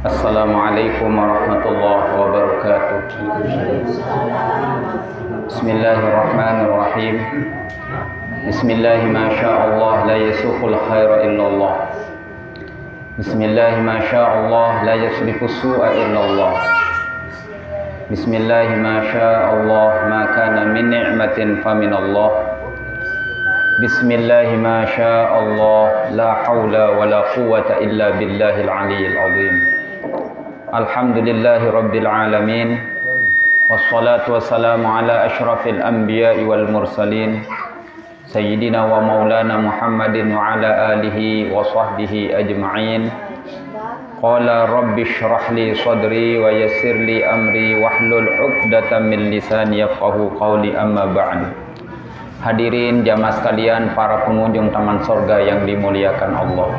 Assalamualaikum warahmatullahi wabarakatuh. Bismillahirrahmanirrahim. Bismillahi ma sya'allah la yasuqul khaira illallah. Bismillahi ma sya'allah la yasrifu su'a illallah. Bismillahi ma sya'allah ma kana min ni'matin faminallah. Bismillahi ma sya'allah la hawla wa la quwwata illa billahil aliyyil azim. Alhamdulillahi rabbil alamin. Wassalatu wassalamu ala asyrafil anbiya'i wal mursalin Sayyidina wa maulana Muhammadin wa ala alihi wa sahbihi ajma'in. Qala rabbi shrah li sadri wa yassir li amri wahlul 'uqdatam min lisani yafqahu qawli, amma ba'du. Hadirin jamaah sekalian, para pengunjung taman sorga yang dimuliakan Allah.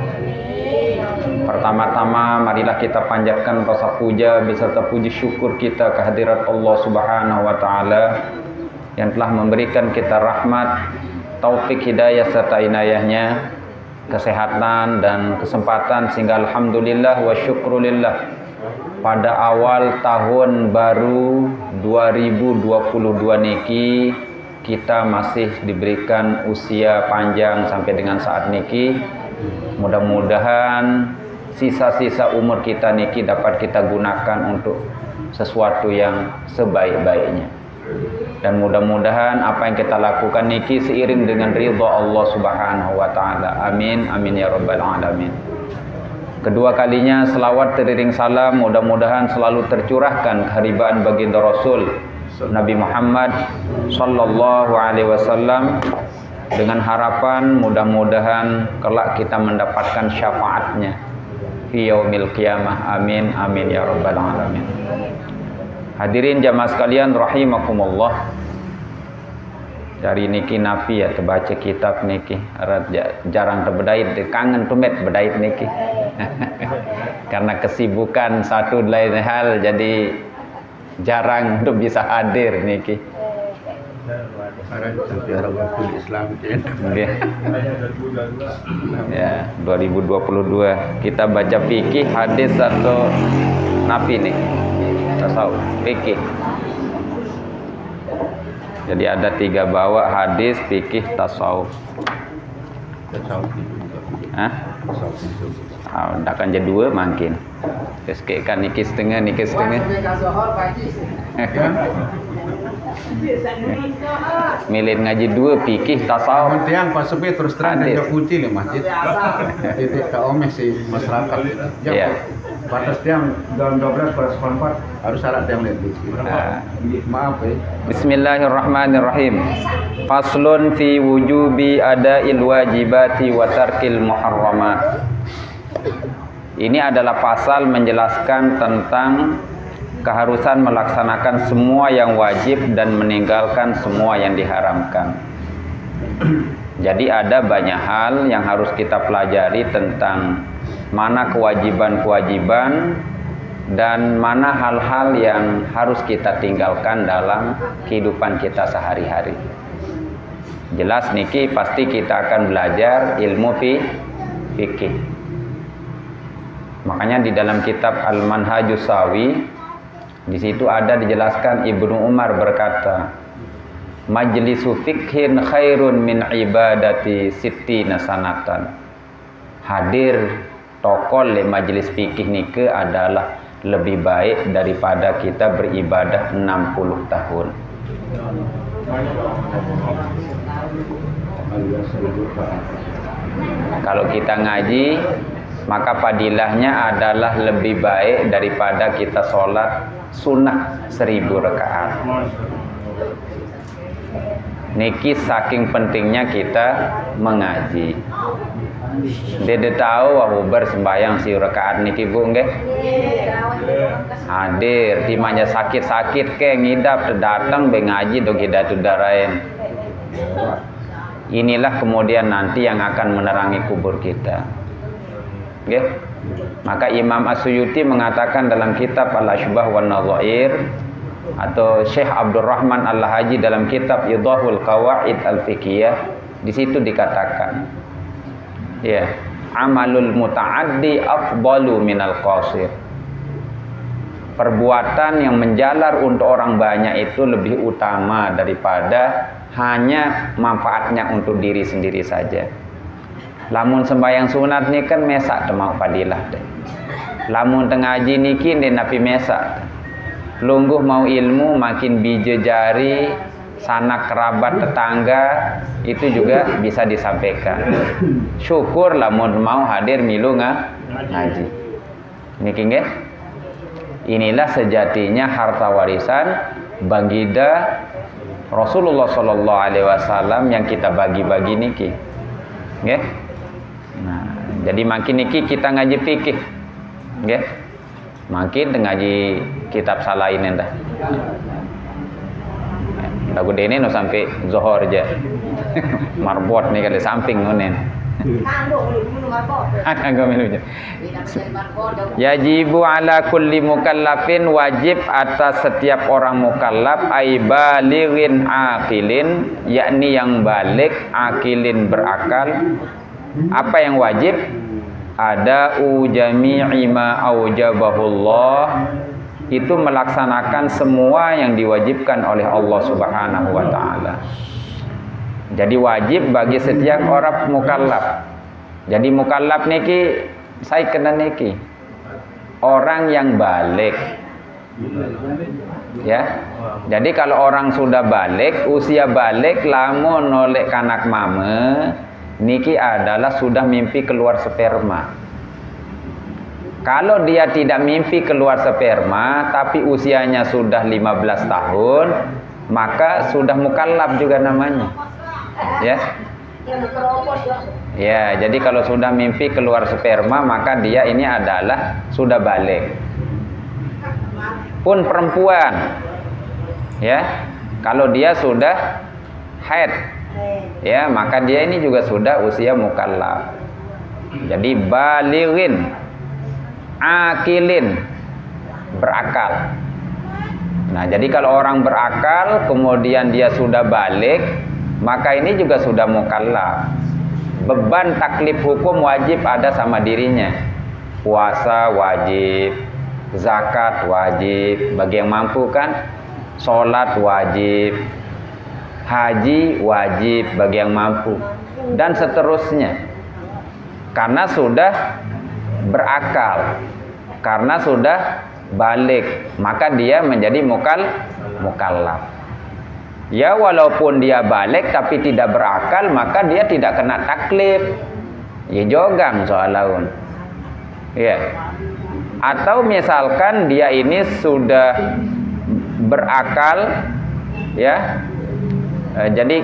Pertama-tama marilah kita panjatkan rasa puja beserta puji syukur kita kehadirat Allah Subhanahu wa taala yang telah memberikan kita rahmat, taufik, hidayah serta inayahnya, kesehatan dan kesempatan sehingga alhamdulillah wa syukrulillah pada awal tahun baru 2022 niki kita masih diberikan usia panjang sampai dengan saat niki. Mudah-mudahan sisa-sisa umur kita niki dapat kita gunakan untuk sesuatu yang sebaik-baiknya. Dan mudah-mudahan apa yang kita lakukan niki seiring dengan ridha Allah Subhanahu wa taala. Amin amin ya rabbal alamin. Kedua kalinya selawat teriring salam mudah-mudahan selalu tercurahkan keharibaan baginda Rasul Nabi Muhammad sallallahu alaihi wasallam, dengan harapan mudah-mudahan kelak kita mendapatkan syafaatnya fi yaumil qiyamah. Amin amin ya rabbal alamin. Hadirin jamaah sekalian rahimakumullah. Dari niki napi ya terbaca kitab niki jarang terbedait, kangen tumet bedait niki. Karena kesibukan satu lain hal jadi jarang untuk bisa hadir niki. Ya, 2022 kita baca fikih, hadis atau nafi nih, tasawuf, fikih. Jadi ada 3 bawa, hadis, fikih, tasawuf. Hah? Akan jadi 2 makin. Kan niki setengah. Milih ngaji 2, fikih, tasawuf. Kemudian pas sepi terus terang ada kunci di masjid. Titik ke omeh si masyarakat. Iya. Batas tiang dalam 12 pada 4 harus syarat yang lebih. Maaf ya. Bismillahirrahmanirrahim. Faslun fi wujubi ada'il wajibati wa tarkil muharramat. Ini adalah pasal menjelaskan tentang keharusan melaksanakan semua yang wajib dan meninggalkan semua yang diharamkan. Jadi ada banyak hal yang harus kita pelajari tentang mana kewajiban-kewajiban dan mana hal-hal yang harus kita tinggalkan dalam kehidupan kita sehari-hari. Jelas niki pasti kita akan belajar ilmu fikih. Makanya di dalam kitab Al-Manhajus Sawi di situ ada dijelaskan Ibnu Umar berkata, majlisu fikhin khairun min ibadati sittina sanatan. Hadir tokol di majlis fikih nike adalah lebih baik daripada kita beribadah 60 tahun. Kalau kita ngaji, maka padilahnya adalah lebih baik daripada kita sholat sunnah 1000 rakaat. Niki saking pentingnya kita mengaji. Dia tahu aku bersembayang si rakaat niki bu nggih. Hadir, timanya sakit-sakit ke ngidap datang be ngaji do kita darain. Inilah kemudian nanti yang akan menerangi kubur kita. Okay. Maka Imam As-Suyuti mengatakan dalam kitab Al-Ashbah wan Nadhair, atau Syekh Abdurrahman Al-Haji dalam kitab Idahul Qawaid Al-Fiqhiyah, di situ dikatakan ya, amalul muta'addi afdalu minal qasir. perbuatan yang menjalar untuk orang banyak itu lebih utama daripada hanya manfaatnya untuk diri sendiri saja. Lamun sembahyang sunat ni kan mesak temak fadilah deh. Lamun tengah ngaji niki dia napi mesak. Lungguh mau ilmu makin bija jari, sanak kerabat tetangga itu juga bisa disampaikan. Syukur lamun mau hadir milu ngaji. Niki nggih. Inilah sejatinya harta warisan baginda Rasulullah sallallahu alaihi wasallam yang kita bagi-bagi niki. Nggih. Nah, jadi makin niki kita ngaji fikih. Nggih. Makin ngaji kitab salain dah. Lagu dene no sampai zuhur aja. Marbot nih kali samping ngonen. Yajibu ala kulli mukallafin, wajib atas setiap orang mukallaf ay balighin aqilin, yakni yang balik, akilin berakal. Apa yang wajib? Ada jami'i ma aujabahullah, itu melaksanakan semua yang diwajibkan oleh Allah Subhanahu wa taala. Jadi wajib bagi setiap orang mukallaf. Jadi mukallaf niki saya kena niki orang yang balik. Ya. Jadi kalau orang sudah balik, usia balik lamun nolek kanak mame, niki adalah sudah mimpi keluar sperma. Kalau dia tidak mimpi keluar sperma tapi usianya sudah 15 tahun, maka sudah mukallaf juga namanya. Ya. Ya, jadi kalau sudah mimpi keluar sperma maka dia ini adalah sudah balik. Pun perempuan, ya, kalau dia sudah haid, ya, maka dia ini juga sudah usia mukallaf. Jadi balighin, akilin, berakal. Nah, jadi kalau orang berakal kemudian dia sudah balik, maka ini juga sudah mukallaf. Beban taklif hukum wajib ada sama dirinya. Puasa wajib, zakat wajib bagi yang mampu kan, sholat wajib, haji wajib bagi yang mampu, dan seterusnya. Karena sudah berakal, karena sudah balik, maka dia menjadi mukallaf. Ya, walaupun dia balik tapi tidak berakal, maka dia tidak kena taklif. Ya jogang soal laun. Ya. Atau misalkan dia ini sudah berakal, ya. Jadi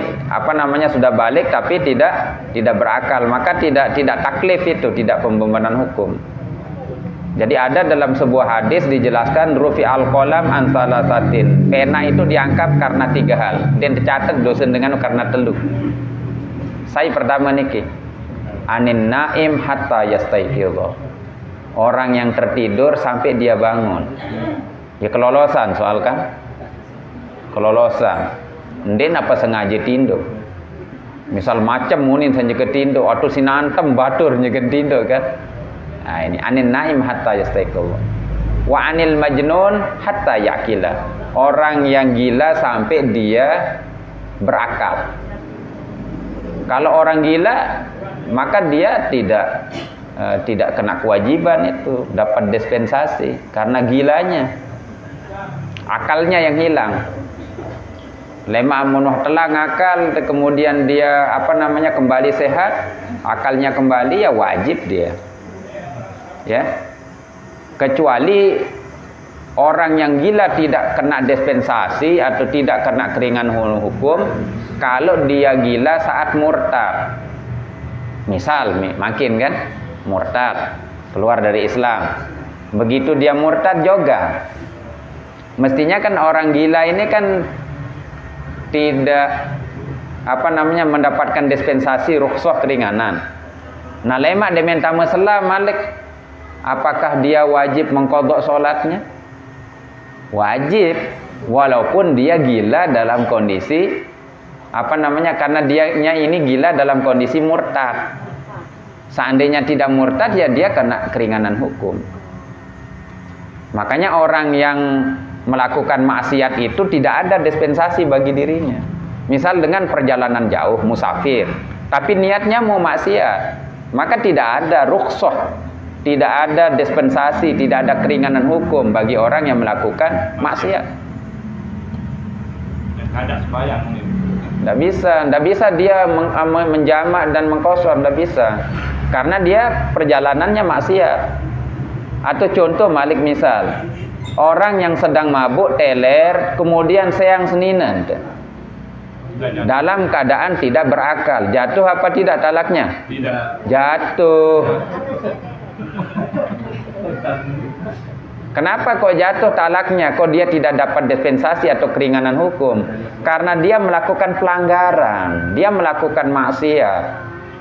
sudah balik tapi tidak berakal, maka tidak taklif itu, tidak pembebanan hukum. Jadi ada dalam sebuah hadis dijelaskan rufi al-qalam an salasatin. Pena itu diangkat karena 3 hal. Dan dicatat dosen dengan karena 3. Saya pertama niki. Anin naim hatta yastaiqidha. Orang yang tertidur sampai dia bangun. Ya kelolosan soal kan? Kelolosan. Ndin apa sengaja tindo. Misal macam munin saja ketindo atau sinantem batur nyegen tindo kan? Nah, ini anin naim hatta yastaiqidha. Wa anil majnun hatta yaqila. Orang yang gila sampai dia berakal. Kalau orang gila maka dia tidak kena kewajiban itu, dapat dispensasi karena gilanya. Akalnya yang hilang. Lema amunuh telang akal, kemudian dia kembali sehat, akalnya kembali, ya wajib dia. Ya, kecuali orang yang gila tidak kena dispensasi atau tidak kena keringan hukum kalau dia gila saat murtad. Misal makin kan murtad, keluar dari Islam, begitu dia murtad juga mestinya kan orang gila ini kan tidak mendapatkan dispensasi rukhsah keringanan. Nah, lemak dia minta masalah malik, apakah dia wajib mengqadha salatnya? Wajib, walaupun dia gila dalam kondisi karena dianya ini gila dalam kondisi murtad. Seandainya tidak murtad ya dia kena keringanan hukum. Makanya orang yang melakukan maksiat itu tidak ada dispensasi bagi dirinya. Misal dengan perjalanan jauh, musafir, tapi niatnya mau maksiat, maka tidak ada rukhsah, tidak ada dispensasi, tidak ada keringanan hukum bagi orang yang melakukan maksiat. Ada sembahyang. Tidak bisa dia menjamak dan mengqashar, tidak bisa. Karena dia perjalanannya maksiat. Atau contoh Malik misal, orang yang sedang mabuk teler, kemudian seang seninan, dalam keadaan tidak berakal, jatuh apa tidak talaknya? Tidak. Jatuh. Kenapa kok jatuh talaknya? Kok dia tidak dapat dispensasi atau keringanan hukum? Karena dia melakukan pelanggaran, dia melakukan maksiat.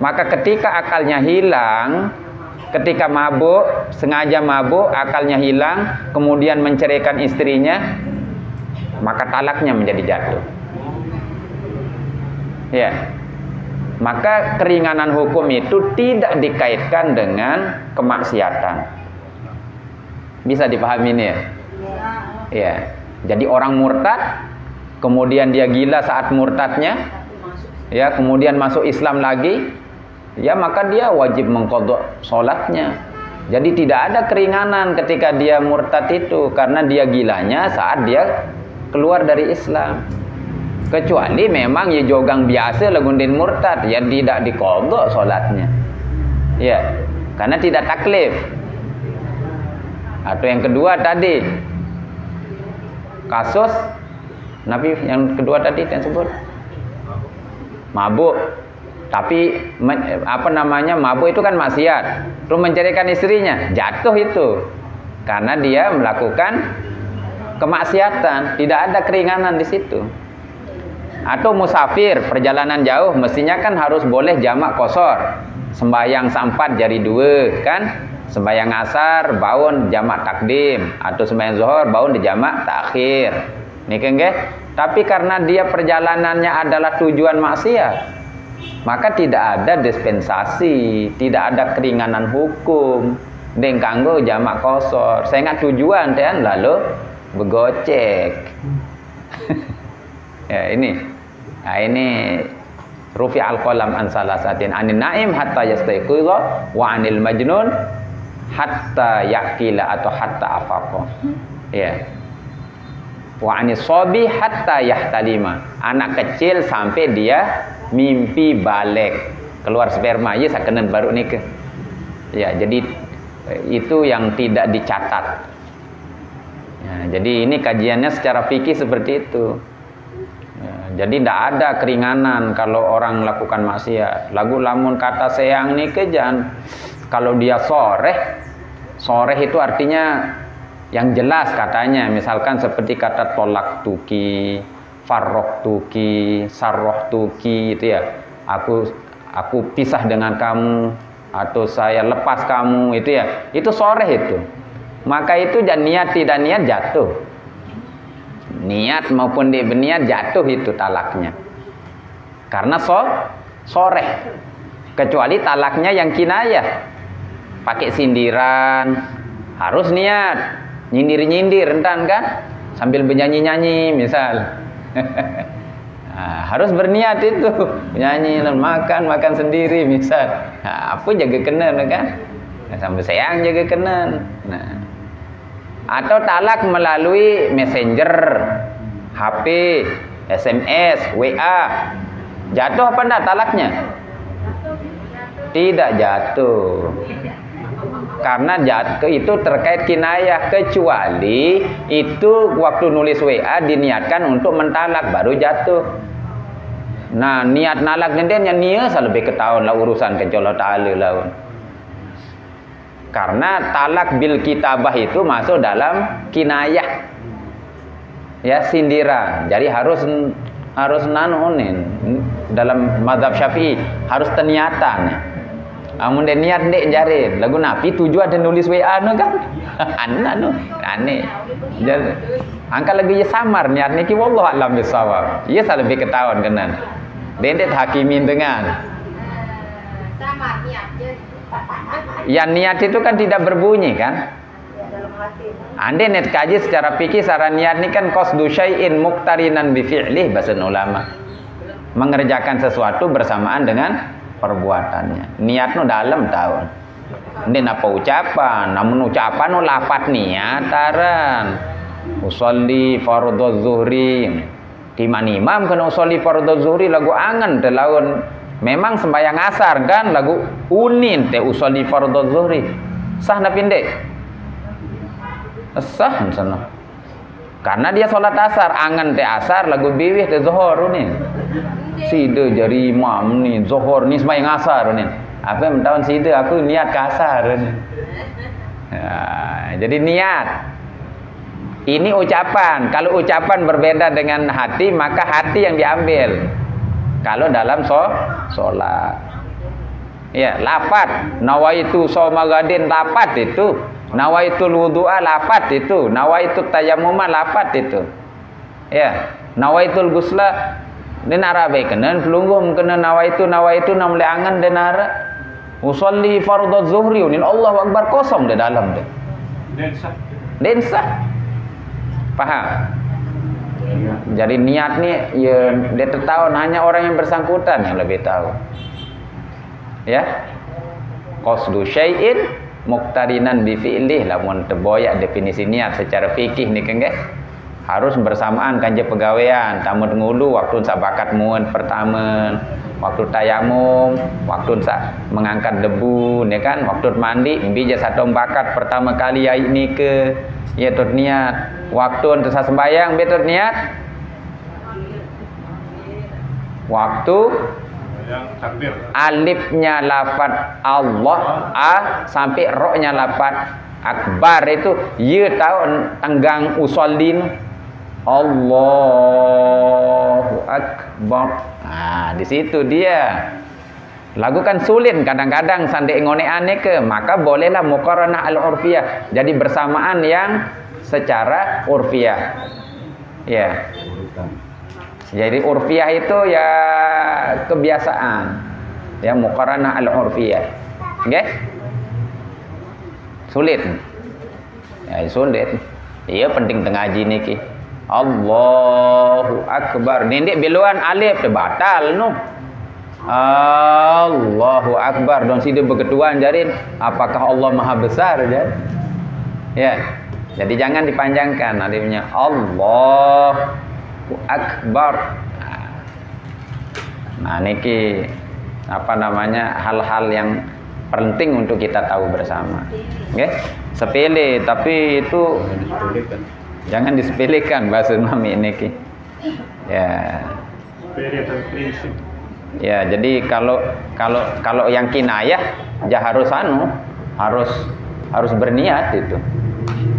Maka ketika akalnya hilang, ketika mabuk, sengaja mabuk, akalnya hilang, kemudian menceraikan istrinya, maka talaknya menjadi jatuh. Ya. Maka keringanan hukum itu tidak dikaitkan dengan kemaksiatan. Bisa dipahami ini ya? Ya. Jadi orang murtad, kemudian dia gila saat murtadnya, ya, kemudian masuk Islam lagi, ya maka dia wajib mengqadha sholatnya. Jadi tidak ada keringanan ketika dia murtad itu, karena dia gilanya saat dia keluar dari Islam. Kecuali memang ya jogang biasa lagundin murtad, ya tidak diqadha sholatnya. Ya, karena tidak taklif. Atau yang kedua tadi, kasus Nabi yang kedua tadi yang sebut mabuk. Tapi mabuk itu kan maksiat. Terus menceraikan istrinya, jatuh itu. Karena dia melakukan kemaksiatan, tidak ada keringanan di situ. Atau musafir, perjalanan jauh, mestinya kan harus boleh jamak qashar. Sembahyang seempat jari dua, kan? Sembahyang asar baun jamak takdim, atau sembahyang zuhur baun di jamak takhir. Niki nggih. Tapi karena dia perjalanannya adalah tujuan maksiat, maka tidak ada dispensasi, tidak ada keringanan hukum. Deng kanggo jamak qashar. Saya ingat tujuan dan lalu begocek. Ya ini. Nah ini rufi al-qalam an salasatin anin naim hatta yastayqiza wa anil majnun hatta yaqila atau hatta afaqa. Ya. Wa anis sabi hatta yahtalima. Anak kecil sampai dia mimpi balik, keluar sperma, ya sakenan baru nikah. Ya, jadi itu yang tidak dicatat. Ya, jadi ini kajiannya secara fikih seperti itu. Ya, jadi tidak ada keringanan kalau orang melakukan maksiat. Lagu lamun kata seang nikah jangan. Kalau dia soreh itu artinya yang jelas katanya. Misalkan seperti kata tolak tuki, farrok tuki, sarroh tuki, itu ya. Aku pisah dengan kamu, atau saya lepas kamu, itu ya. Itu soreh itu. Maka itu dan niat tidak niat jatuh. Niat maupun dia berniat jatuh itu talaknya. Karena soreh. Kecuali talaknya yang kinayah. Pakai sindiran, harus niat. Nyindir-nyindir rentan kan? Sambil bernyanyi-nyanyi misal. Nah, harus berniat itu. Nyanyi dan makan sendiri misal. Nah, apa jaga kenen kan? Nah, sambil sayang jaga kenen. Nah. Atau talak melalui messenger, HP, SMS, WA. Jatuh apa enggak talaknya? Tidak jatuh. Karena jatuh itu terkait kinayah, kecuali itu waktu nulis WA diniatkan untuk mentalak baru jatuh. Nah, niat nalak ngendennya niat lebih ketahuan lah urusan kecolot ta'ala laun. Karena talak bil kitabah itu masuk dalam kinayah. Ya, sindiran. Jadi harus nanunin dalam mazhab Syafi'i harus terniatan. Amun dia niat dek jari lagu napi tujuan dan nulis WA no kan. Aneh. Jadi angka lagi samar niat niki wallahu alam bisawab. Iya lebih ketahuan kenan. Dendet hakimin dengan samar niat. yang niat itu kan tidak berbunyi kan? Ande net kaji secara fikih saran niat ni kan qasdu syai'in muqtarinan bi fi'lih bahasa ulama. Mengerjakan sesuatu bersamaan dengan perbuatannya. Niat nu dalam tahun. Ande napa ucapan, namun ucapan nu lafat niataran. Usolli fardhu zuhri. Timan imam kena usolli fardhu zuhri lagu angan teh lawan memang sembahyang asar kan lagu unin teh usolli fardhu zuhri. Sah napa pinde? Sah sana. Karena dia sholat asar, angan teh asar lagu biwih teh zuhur ni. Sida jari imam ni zuhur ni sembahyang asar ni. Apa yang tahun sida aku niat ke asar ni. Jadi niat. Ini ucapan. Kalau ucapan berbeda dengan hati, maka hati yang diambil. Kalau dalam sholat. Ya, lafaz nawaitu shauma ghadin lafaz itu. Nawaitul wudu'a lafaz itu, nawaitul tayammuma lafaz itu. Ya, nawaitul gusla den arabe kena pelunggum kena nawaitu namle angan den ara. Usolli fardhu zuhri unin Allahu akbar kosong di dalam deh. Densa. Paham? Jadi niat nih ya dia tahu hanya orang yang bersangkutan yang lebih tahu. Ya. Qasdu syai'in muqtarinan bi fi'lih lamun teboyak definisi niat secara fikih ni kan guys harus bersamaan kanja pegawaian tamu ngulu waktu sabakat muun pertama waktu tayamum waktu mengangkat debu ni kan waktu mandi bija satu bakat pertama kali ya ini ke ya tut niat waktu untuk sembahyang betul niat waktu takbir. Alifnya lafaz Allah sampai ro-nya lafaz akbar itu ye tahu tenggang usallin Allahu akbar. Di situ dia. Lagu kan sulit kadang-kadang sandek ngone-ane ke, maka bolehlah muqaranah al-urfiyah. Jadi bersamaan yang secara urfiyah. Ya. Jadi urfiyah itu ya kebiasaan. Ya muqaranah al-urfiyah. Nggih? Sulit. Ya sulit. Iya penting tengah ngaji niki. Allahu akbar. Nindek biluan alif teh batal nu. Allahu akbar. Don sida begetuan jarin apakah Allah Maha Besar jar? Ya. Jadi jangan dipanjangkan alifnya. Allah akbar. Nah niki apa namanya hal-hal yang penting untuk kita tahu bersama. Oke? Sepele tapi itu jangan disepelekan bahasa mami niki. Ya. Ya, jadi kalau yang kinayah ya harus harus berniat itu.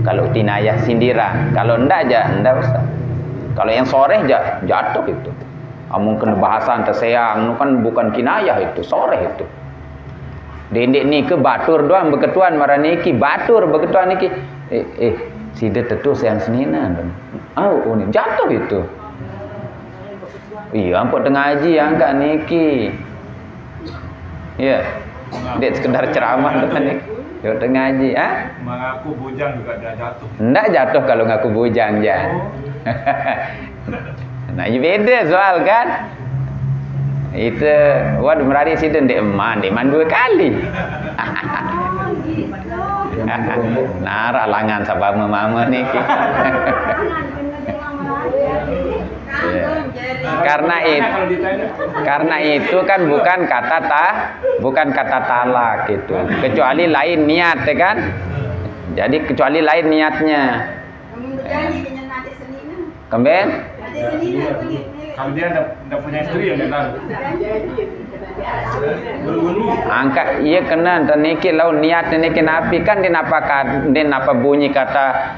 Kalau kinayah sindiran, kalau enggak usah. Kalau yang soreh jatuh itu. Mungkin bahasan tersayang, kan bukan kinayah itu, soreh itu. Dendek ni ke batur doang beketuan maraniki, batur beketuan niki. Sida tetu sayang senina. Ini jatuh itu. Iya, ampun tengah haji angkat niki. Iya. Dek sekedar ceramah dengan niki. Yo tengah haji, Mengaku bujang juga dia jatuh. Ndak jatuh kalau ngaku bujang jan. Nah, ini beda soal kan. Itu waduh merari situ ndek eman dua kali. Nara langan sabab mama niki. Karena itu kan bukan kata talak gitu. Kecuali lain niat ya kan. Jadi kecuali lain niatnya. Kemben? Kalau dia tidak punya istri yang lalu. Angkat iya kena niki lau niat niki napi kan dinapa bunyi kata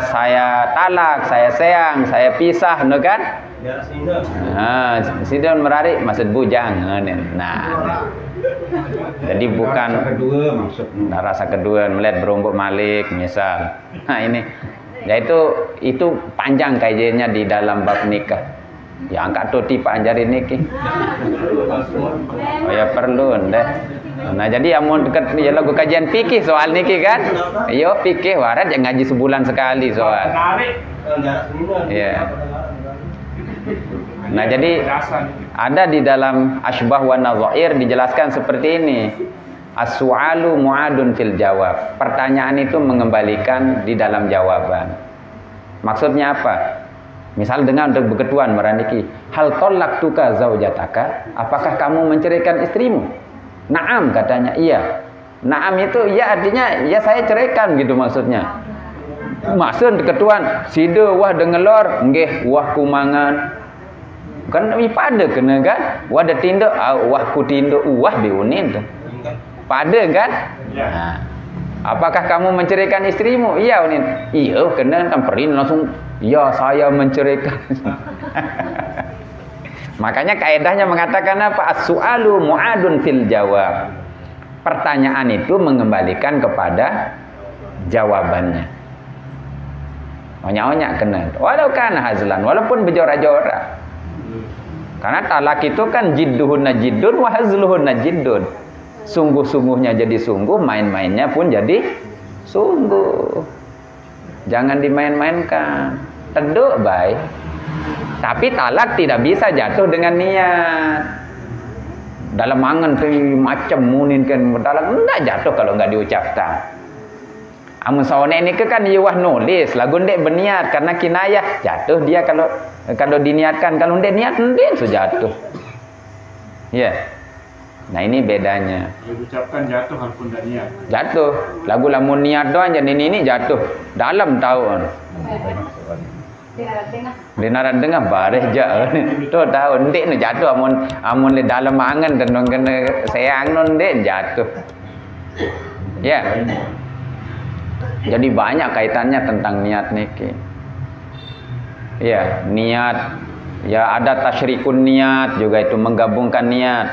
saya talak, saya sayang, saya pisah no kan? Sidon merari maksud bujang. Nah. Jadi bukan rasa kedua melihat berumbuk malik misal. Nah ini ya itu panjang kajiannya di dalam bab nikah. Ya angkat tuti Pak Anjari niki. Oh ya perlu ndeh. Nah jadi amun dekat lagu kajian fikih soal niki kan. Yo fikih warat yang ngaji sebulan sekali soal. Menarik. Ya. Nah jadi ada di dalam Asbah wa Nadhair dijelaskan seperti ini. As-su'alu mu'adun fil jawab. Pertanyaan itu mengembalikan di dalam jawaban. Maksudnya apa? Misal dengan untuk berketuan meraniki, hal tallaqtuka zaujataka? Apakah kamu menceraikan istrimu? Naam katanya, iya. Naam itu ya artinya ya saya ceraikan gitu maksudnya. Maksud ketuan, sida wah dengelor, nggih wah kumangan. Kan pada kena kan? Wah ada tindak, wah ku tindak, wah biunin tu. Pada kan? Ya. Nah, apakah kamu menceraikan istrimu? Iya unin. Iya kena kan perin langsung. Ya saya menceraikan. Makanya kaedahnya mengatakan apa? As-su'alu mu'adun fil jawab. Pertanyaan itu mengembalikan kepada jawabannya. Onya-onya kena. Walau kana hazlan, walaupun berjorak-jorak. Karena talak itu kan jidduhunna jiddun wa hazluhunna jiddun. Sungguh-sungguhnya jadi sungguh, main-mainnya pun jadi sungguh. Jangan dimain-mainkan. Teduk baik. Tapi talak tidak bisa jatuh dengan niat. Dalam angan tu macam munin kan talak enggak jatuh kalau enggak diucapkan. Amun sawane ni kan iwah nulis lagu ndek berniat karena kinayah jatuh dia kalau diniatkan, kalau ndek niat ndek sudah jatuh. Ya. Nah ini bedanya. Diucapkan jatuh walaupun tidak niat. Jatuh. Lagu lamun niat doang jadi ini jatuh dalam tahun. Dinaran dengar bareh ja. Tu tahun ndek nu jatuh amun le dalam angan dan kena sayang non ndek jatuh. Ya. Jadi banyak kaitannya tentang niat niki. Ya, niat. Ya ada tasyrikun niat juga itu menggabungkan niat.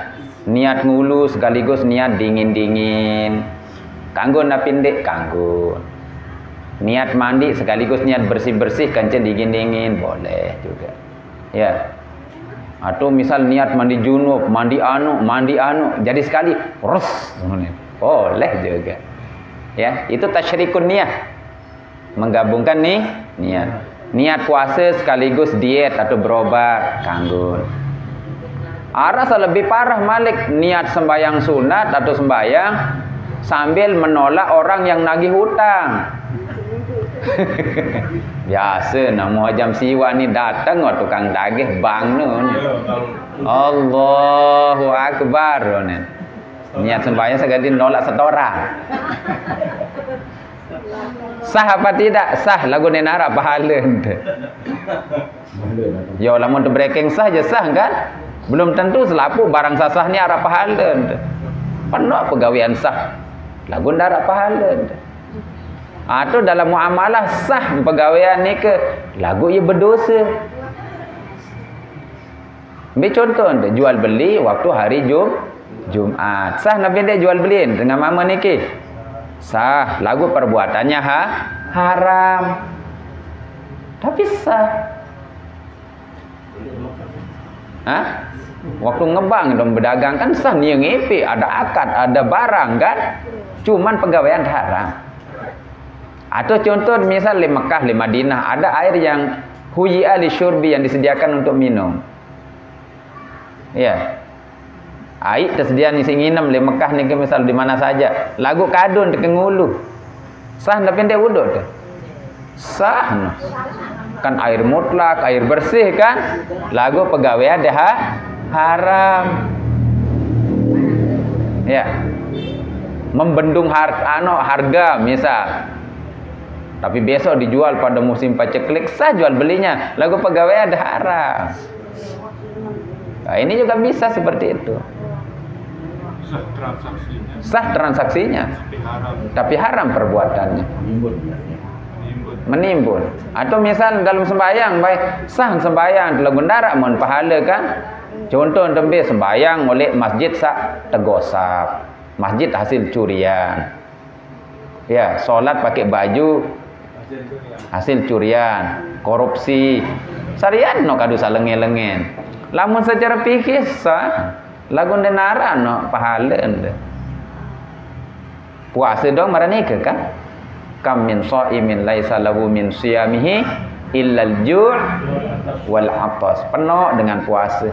Niat ngulu sekaligus niat dingin-dingin. Kanggo napindek kanggo. Niat mandi sekaligus niat bersih-bersih kancen dingin-dingin boleh juga. Ya. Atau misal niat mandi junub, mandi anu, jadi sekali rus boleh juga. Ya, itu tasyrikun niat. Menggabungkan nih niat. Niat puasa sekaligus diet atau berobat kanggo. Rasa lebih parah Malik niat sembahyang sunat atau sembahyang sambil menolak orang yang nagih hutang. Biasa nama jam siwa ni datang tukang dagih bang nun. Allahu Akbar nun. Niat sembahyang sekali nolak setoran. Sah apa tidak? Sah lagu nenara pahala. Yo lamun tu breaking sah je sah kan? Belum tentu selapu barang sah ni arah pahala. Penuh pegawaian sah. Lagu darah pahala. Atau dalam muamalah sah pegawaian ni ke lagu ia berdosa. Ambil contoh jual beli waktu hari Jumat. Sah Nabi dia jual beli dengan mama ni ke? Sah. Lagu perbuatannya haram. Tapi sah. Hah? Waktu ngebang dong berdagang kan sah ni ngepe, ada akad, ada barang kan? Cuman pegawaian haram. Atau contoh misal di Mekah, di Madinah ada air yang huyi'a li syurbi yang disediakan untuk minum. Ya. Air tersedia ni singinam di Mekah ni ke misal di mana saja. Lagu kadun dekat ngulu. Sah tapi dia wuduk tu. Sah. No. Kan air mutlak, air bersih kan? Lagu pegawaian dia haram. Ya. Membendung harga misal. Tapi besok dijual pada musim paceklik, sah jual belinya. Lagu pegawai ada haram. Nah, ini juga bisa seperti itu. Sah transaksinya. Tapi haram perbuatannya. Menimbun. Atau misal dalam sembahyang baik sah sembahyang lagu ndara mohon pahala kan? Contoh tembe sembahyang oleh masjid sak tegosap. Masjid hasil curian. Ya, solat pakai baju hasil curian, korupsi. Syariat no kadu salengen-lengen. Lamun secara fikih sah, lagu denara no pahala ende. Puasa dong marane ke kan? Kam min shaimin laisa lahu min siyamihi illal ju' wal 'atas. Penuh dengan puasa.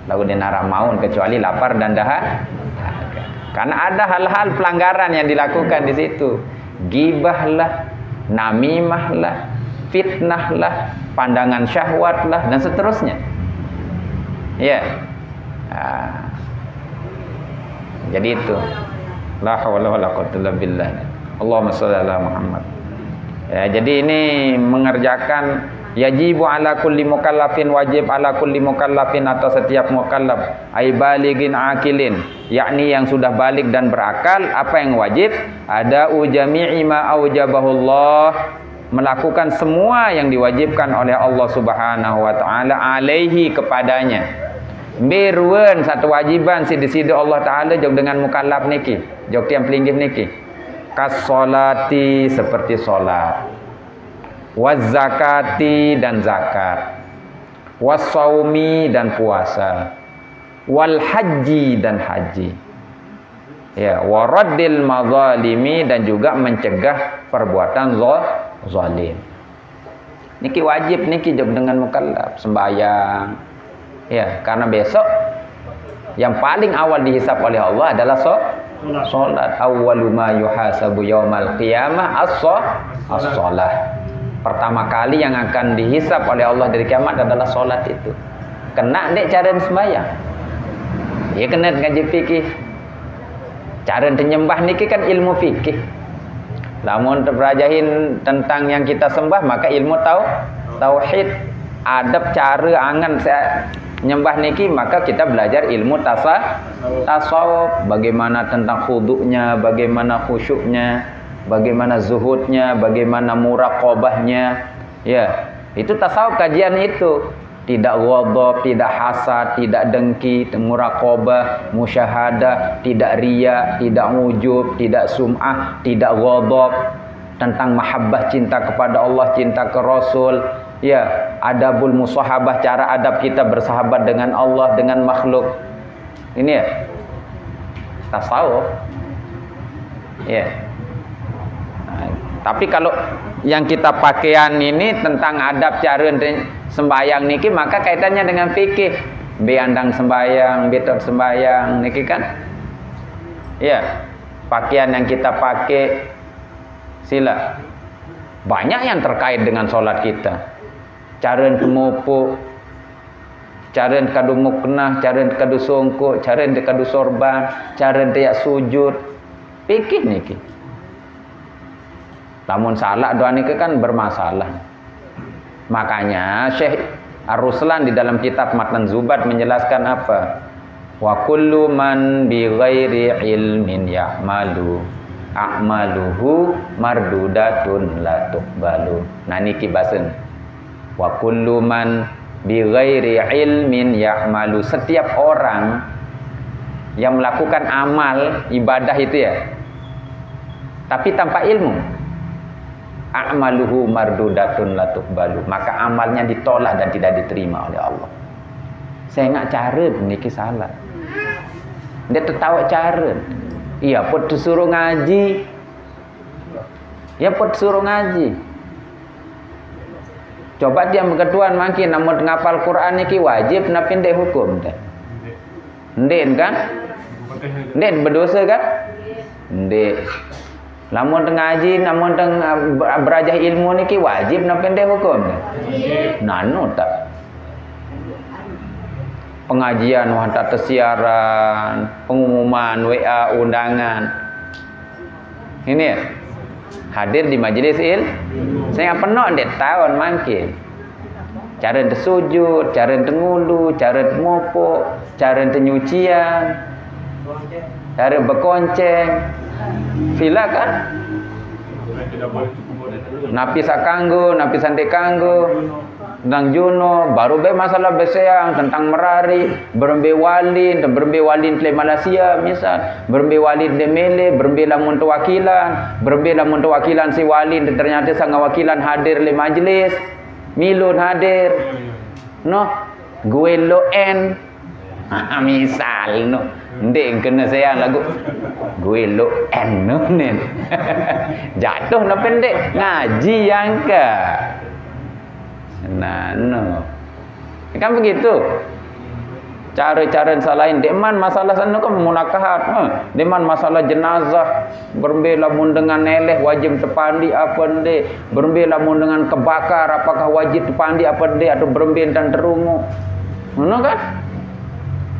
Lalu dia naramaun kecuali lapar dan dahaga. Karena ada hal-hal pelanggaran yang dilakukan di situ. Gibah lah, namimah lah, fitnah lah, pandangan syahwat lah, dan seterusnya. Ya. Jadi itu. La haula wala quwwata illa billah. Allahumma shalli ala Muhammad. Ya, jadi ini mengerjakan yajibu ala kulli mukallafin, wajib ala kulli mukallafin atas setiap mukallaf, ai balighin akilin, yakni yang sudah balik dan berakal. Apa yang wajib? Ada ujami'i ma aujabahullah, melakukan semua yang diwajibkan oleh Allah Subhanahu wa taala alaihi kepadanya. Birwen satu wajiban sidi-sidi Allah taala jog dengan mukallaf niki, jog tiang pelinggih niki. Kas salati seperti salat, waz zakati dan zakat, was saumi dan puasa, wal haji dan haji. Ya, waraddil mazalimi dan juga mencegah perbuatan zalim. Niki wajib niki jog dengan mukallaf, sembahyang. Ya, karena besok yang paling awal dihisab oleh Allah adalah salat. Awwalu ma yuhasabu yaumal qiyamah as-shalah. Pertama kali yang akan dihisab oleh Allah dari kiamat adalah salat itu. Kena dek cara sembahyang. Ya kena ngaji fikih. Cara menyembah niki kan ilmu fikih. Lamun terpelajarin tentang yang kita sembah maka ilmu tauhid, adab cara angan saya nyembah niki, maka kita belajar ilmu tasawuf, bagaimana tentang khuduknya, bagaimana khusyuknya, bagaimana zuhudnya, bagaimana muraqabahnya. Ya, itu tasawuf kajian itu. Tidak ghadab, tidak hasad, tidak dengki, muraqabah, musyahadah, tidak riya, tidak ujub, tidak sum'ah, tidak ghadab, tentang mahabbah, cinta kepada Allah, cinta ke Rasul. Ya, adabul musahabah, cara adab kita bersahabat dengan Allah, dengan makhluk. Ini ya tasawuf. Ya. Nah, tapi kalau yang kita pakaian ini tentang adab cara sembahyang niki, maka kaitannya dengan fikih. Beandang sembahyang, betot sembahyang niki kan. Ya, pakaian yang kita pakai sila banyak yang terkait dengan sholat kita. Cara kemupu, cara kadu muknah, cara kadu songkok, cara kadu sorban, cara dia sujud. Fikih niki. Lamun salah doa niki kan bermasalah. Makanya Syekh Ar-Ruslan di dalam kitab Matan Zubat menjelaskan apa? Wa kullu man bi ghairi ilmin ya'malu a'maluhu mardudatun la tuqbalu. Nah niki basen. Wa kullu man bi ghairi ilmin ya'malu, setiap orang yang melakukan amal ibadah itu ya tapi tanpa ilmu, a'maluhu mardudatun la tuqbalu, maka amalnya ditolak dan tidak diterima oleh Allah. Saya nggak cara niki salah. Dia tertawa cara. Iya, pot disuruh ngaji. Ya pot suruh ngaji. Coba dia ketuan makin namun ngapal Quran niki wajib napi ndek hukum teh. Ndek kan? Ndek berdosa kan? Ndek. Lamun ngaji namun berajah ilmu niki wajib napi ndek hukum teh. Nanu tak. Pengajian wanta siaran, pengumuman WA undangan. Ini ya. Hadir di majelis saya penuh dek tahun makin. Cara tersujud, cara tengulu, cara mopo, cara tenyucian, cara berkonceng. Sila kan? Napi sakanggo, napi santai kanggo. Tentang Juno, baru be masalah beseang tentang merari, berembe walin, dan berembe walin di Malaysia misal, berembe walin di Mele, berembe lamun wakilan si walin, dan ternyata sang wakilan hadir di majlis, milun hadir, no, gue lo en, misal no, Ndek kena saya lagu gue lo nen. Jatuh no pendek ngaji yang ke. Nah, no. Kan begitu. Cara-cara salahin deman masalah sana kan munakahat. Deman masalah jenazah berbela mun dengan neleh wajib tepandi apa ndek. Berbela mun dengan kebakar apakah wajib tepandi apa ndek atau berbela dan terungu. Ngono kan?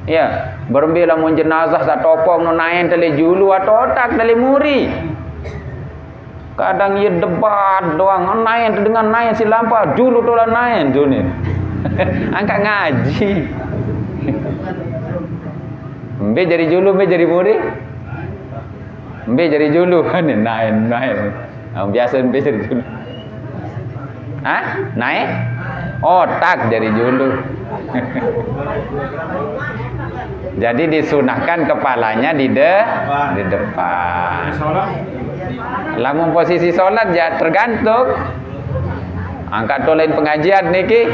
Ya, berbela mun jenazah sa topong no naen tele julu atau otak tele muri. Kadang ia debat doang naen dengan naen si lampa julu tola naen dunia. Angkat ngaji. Mbe jadi julu, mbe jadi muri. Mbe jadi julu kan naen. Biasa mbe jadi julu. Hah? Naik? Otak jadi julu. Jadi disunahkan kepalanya di depan. Lamun posisi sholat ya tergantung. Angkat tolain pengajian niki.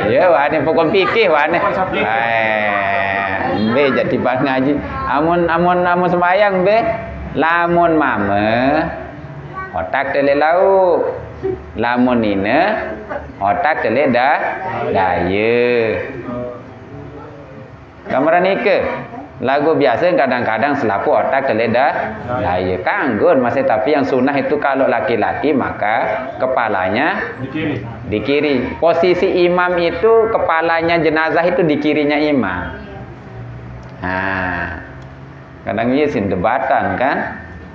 Ya wani pokok pikir wani. Be jadi pas ngaji. Amun sembayang be. Lamun mame otak tele lau. Lamun nina otak tele daya. Kamera nike lagu biasa kadang-kadang selapu otak tele daya. Kanggun masih tapi yang sunnah itu kalau laki-laki maka kepalanya di kiri. Posisi imam itu kepalanya jenazah itu di kirinya imam. Nah, kadang iya sin debatan kan.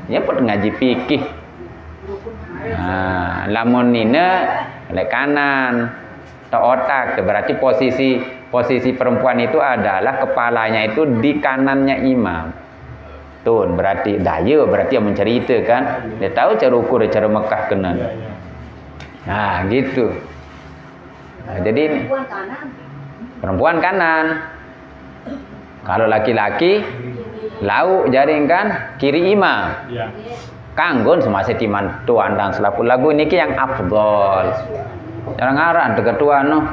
Ya pun ngaji fikih. Nah, lamun nina oleh kanan atau otak berarti posisi perempuan itu adalah kepalanya itu di kanannya imam. Tuh berarti daya berarti yang mencerita kan. Dia tahu cara ukur cara Mekah kena. Nah, gitu. Nah, jadi perempuan kanan. Kalau laki-laki lau jaring kan kiri imam. Ya. Kanggun semasa timan tuan dan selaku lagu niki yang afdol. Jangan ngaran dekat tuan no.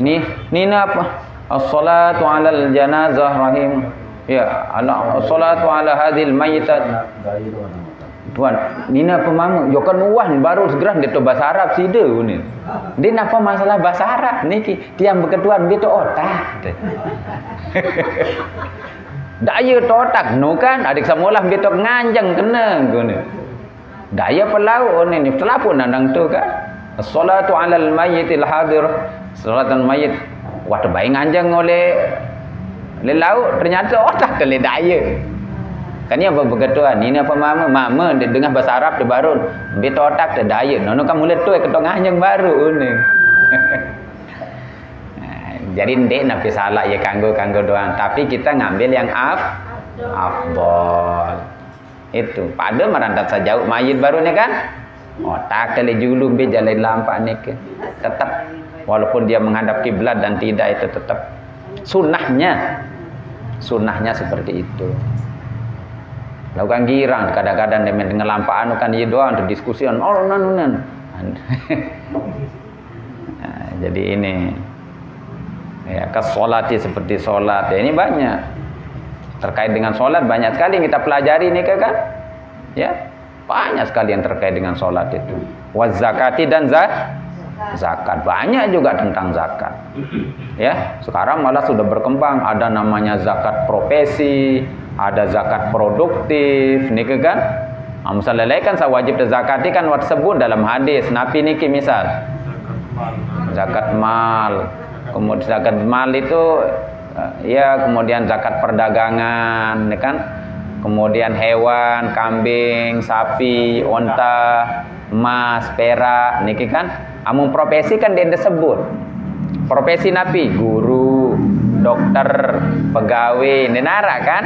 Ni apa? As-salatu 'alal janazah rahim. Ya, as-salatu 'ala hadhil mayyitat. Tuan, nina pemamu yo kan uan baru segera dia bahasa Arab sida ni. Dia napa masalah bahasa Arab niki? Tiang beketuan beto otak. Daya otak no kan adik samulah beto nganjang kena gune. Daya pelau ni telapun nandang tu kan. As-salatu 'alal mayyitil hadir. Salatan mayyit wah terbaik nganjang oleh laut ternyata otak kele daya. Kan ni apa berketuan ini apa mama dia dengar bahasa Arab dia baru beto otak dia daya. Nono kan mulai tu ketok nganjang baru ni. Jadi ndek napi salah ya kanggo doang, tapi kita ngambil yang afdol. Itu pada merantat sajauh mayit baru ni kan. Otak kali julu be jalan lampak ni ke. Tetap walaupun dia menghadap kiblat dan tidak itu tetap sunnahnya seperti itu. Lakukan girang kadang-kadang dengan lampak anu kan dia doang untuk diskusian nan. Nah, jadi ini ya kesolati seperti solat ya, ini banyak terkait dengan solat banyak sekali yang kita pelajari ini kan ya banyak sekali yang terkait dengan solat itu waz zakati dan zakat banyak juga tentang zakat ya sekarang malah sudah berkembang ada namanya zakat profesi ada zakat produktif nih kan misalnya kan saya wajib zakati kan wat sebut dalam hadis nabi niki misal zakat mal. Kemudian zakat mal itu ya kemudian zakat perdagangan ya kan kemudian hewan kambing sapi onta emas perak niki kan amun profesi kan dia disebut profesi napi guru dokter pegawai nenara kan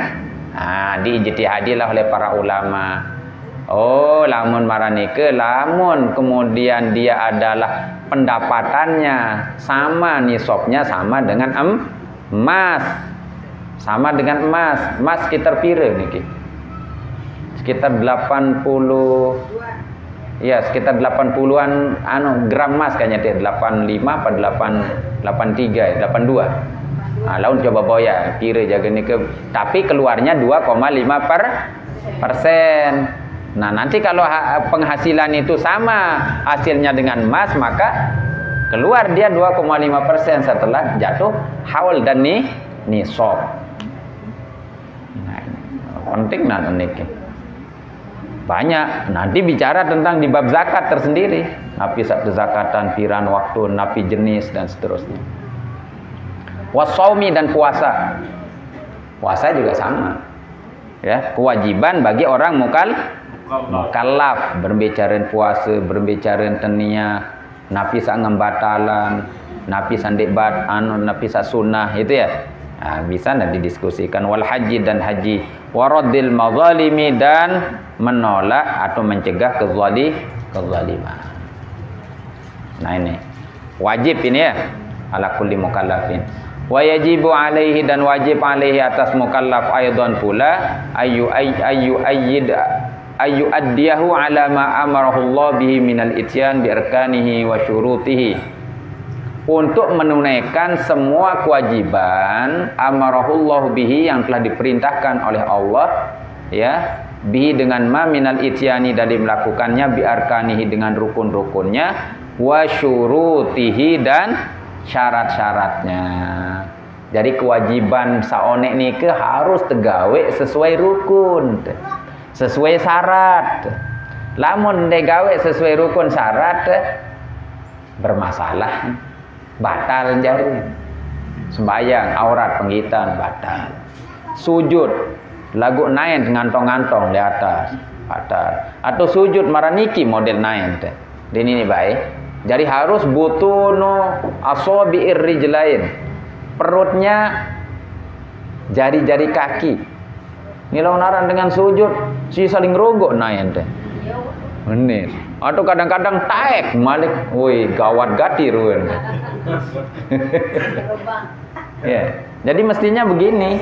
diijtihadilah oleh para ulama. Oh, lamun maranike, lamun kemudian dia adalah pendapatannya sama nisabnya sama dengan emas. Sama dengan emas. Emas sekitar pira niki? Sekitar 80 ya, sekitar 80-an gram emas kayaknya dia 85 apa 83 82. Laun coba boya kira jaga ni ke, tapi keluarnya 2,5%. Nah, nanti kalau penghasilan itu sama hasilnya dengan emas, maka keluar dia 2,5% setelah jatuh haul dan nisab. Nah, penting nah niki. Banyak nanti bicara tentang di bab zakat tersendiri, napi satu zakatan, piran waktu, napi jenis dan seterusnya. Wasaumi dan puasa. Puasa juga sama. Ya, kewajiban bagi orang mukallaf, berbicara puasa, berbicara tenia, napi sa ngembatalan, napi sandik napi sa sunnah itu ya. Nah, bisa nanti didiskusikan. Wal haji dan haji, waraddil mazalimi dan menolak atau mencegah kezaliman. Nah ini wajib ini ya, ala kulli mukallafin. Wa yajibu alaihi dan wajib alaihi atas mukallaf aidan pula ayu addiyahu ala ma amarahu Allah bihi minal ityan bi arkanihi wa syurutihi, untuk menunaikan semua kewajiban amarahullah bihi yang telah diperintahkan oleh Allah ya, bihi dengan ma minal ityani dari melakukannya, bi arkanihi dengan rukun-rukunnya, wa syurutihi dan syarat-syaratnya. Jadi kewajiban saonek nike harus tegawe sesuai rukun, sesuai syarat. Lamun tegawe sesuai rukun syarat bermasalah, batal jari. Sembayang aurat penghitan batal. Sujud lagu nain ngantong-ngantong di atas batal. Atau sujud maraniki model nain teh. Ini baik. Jadi harus butuno asabi'ir rijlain. Perutnya jari-jari kaki. Ini lawan dengan sujud si saling rogok nain teh. Bener. Atau kadang-kadang taek malik, woi gawat gati ruan. Ya, jadi mestinya begini.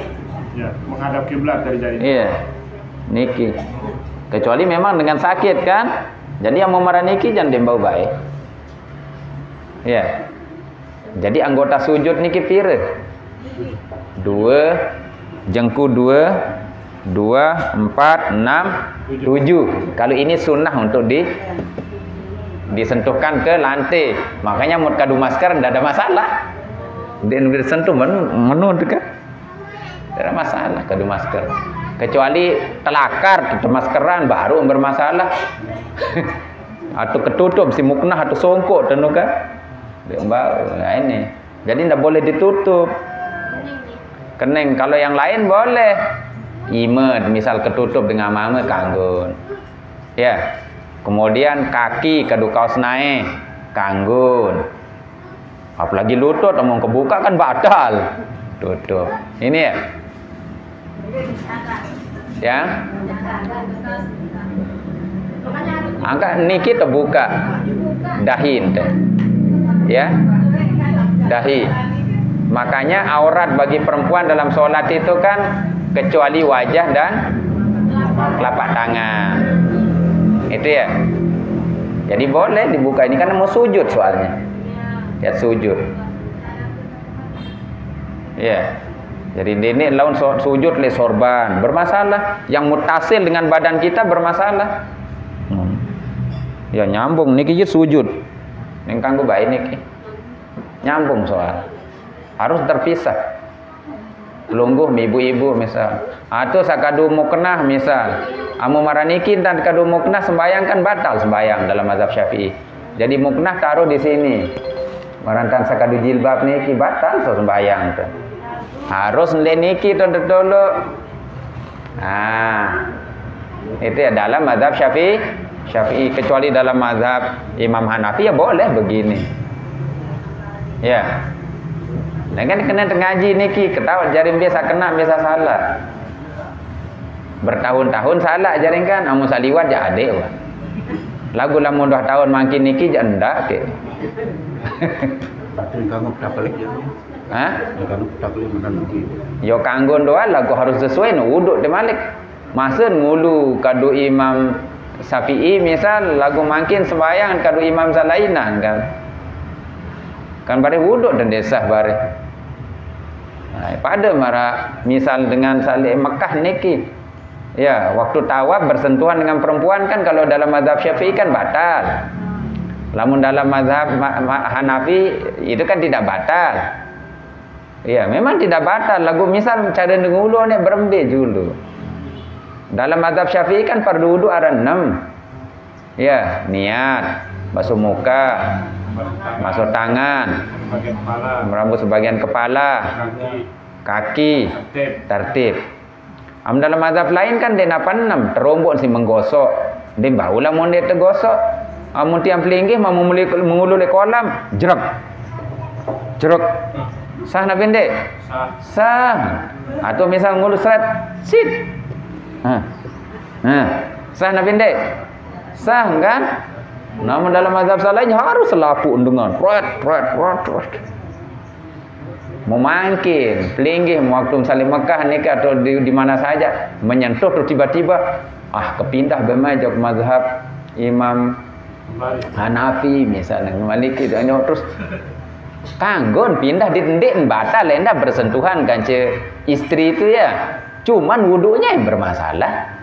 Ya, menghadap kiblat dari jari. Iya, niki. Kecuali memang dengan sakit kan. Jadi yang mau marah niki jangan dembau baik. Ya. Jadi anggota sujud niki pire? 2, jengku 2, 4, 6, 7. Kalau ini sunnah untuk disentuhkan ke lantai. Makanya mau kadu masker tidak ada masalah. Dia disentuh menu kan? Tidak ada masalah kadu masker. Kecuali telakar, maskeran baru bermasalah. Atau ketutup si muknah atau songkok tentu kan? Nah ini. Jadi tidak boleh ditutup. Kening. Kalau yang lain boleh. Imet misal ketutup dengan mama kanggun. Ya. Kemudian kaki kadu kaos naik kanggun. Apalagi lutut omong kebuka kan batal. Tutup. Ini ya. Ya. Angka niki terbuka. Dahin teh. Ya. Dahi. Makanya aurat bagi perempuan dalam sholat itu kan kecuali wajah dan telapak tangan. Itu ya. Jadi boleh dibuka, ini kan mau sujud soalnya. Ya sujud. Ya. Jadi ini laun sujud le sorban bermasalah. Yang mutasil dengan badan kita bermasalah. Ya nyambung niki sujud. Ning kanggo bae niki. Nyambung soal. Harus terpisah. Lungguh ibu-ibu misal. Atau sakadu muknah misal. Amu maraniki dan kadu muknah sembayang kan batal sembayang dalam mazhab Syafi'i. Jadi muknah taruh di sini. Marantan sakadu jilbab niki batal so sembayang tuh. Harus niki dulu. Nah. Itu ya dalam mazhab Syafi'i, kecuali dalam mazhab Imam Hanafi ya boleh begini. Ya. Nah kan kena ngaji niki ketahuan jaring biasa kena biasa salah. Bertahun-tahun salah jaring kan amun saliwat ja ade wah. Lagu lamun 2 tahun makin niki ja endak ke. Pasti kamu taklif ya. Hah? Kamu taklif menan niki. Yo kanggon doa lagu harus sesuai no wuduk de malik. Masen ngulu kadu Imam Syafi'i misal lagu makin sembahyang kadu Imam Salainan kan. Kan bare wuduk dan desah bare. Pada mara misal dengan salih Mekah niki. Ya, waktu tawaf bersentuhan dengan perempuan kan kalau dalam mazhab Syafi'i kan batal. Namun dalam mazhab Hanafi itu kan tidak batal. Ya, memang tidak batal. Lagu misal cara dengulu ni berembe dulu. Dalam mazhab Syafi'i kan fardu wudu ada 6. Ya, niat, basuh muka, basuh tangan, merambut sebagian kepala, kaki, tertib. Dalam mazhab lain kan dia 6, terombok si menggosok. Dia barulah mau dia tergosok. Amun tiang pelinggih mau mengulur di kolam, jeruk. Jeruk. Sah nak pendek? Sah. Atau misal ngulur seret, sit. Sah nak pendek? Sah kan? Namun dalam mazhab lain harus selapu dengan pret. Memangkin pelinggih waktu misalnya Mekah ni atau di mana saja menyentuh terus tiba-tiba kepindah bermajak mazhab Imam Hanafi misalnya Maliki terus kanggon pindah ditendek batal lenda bersentuhan kan istri itu ya, cuman wudunya yang bermasalah.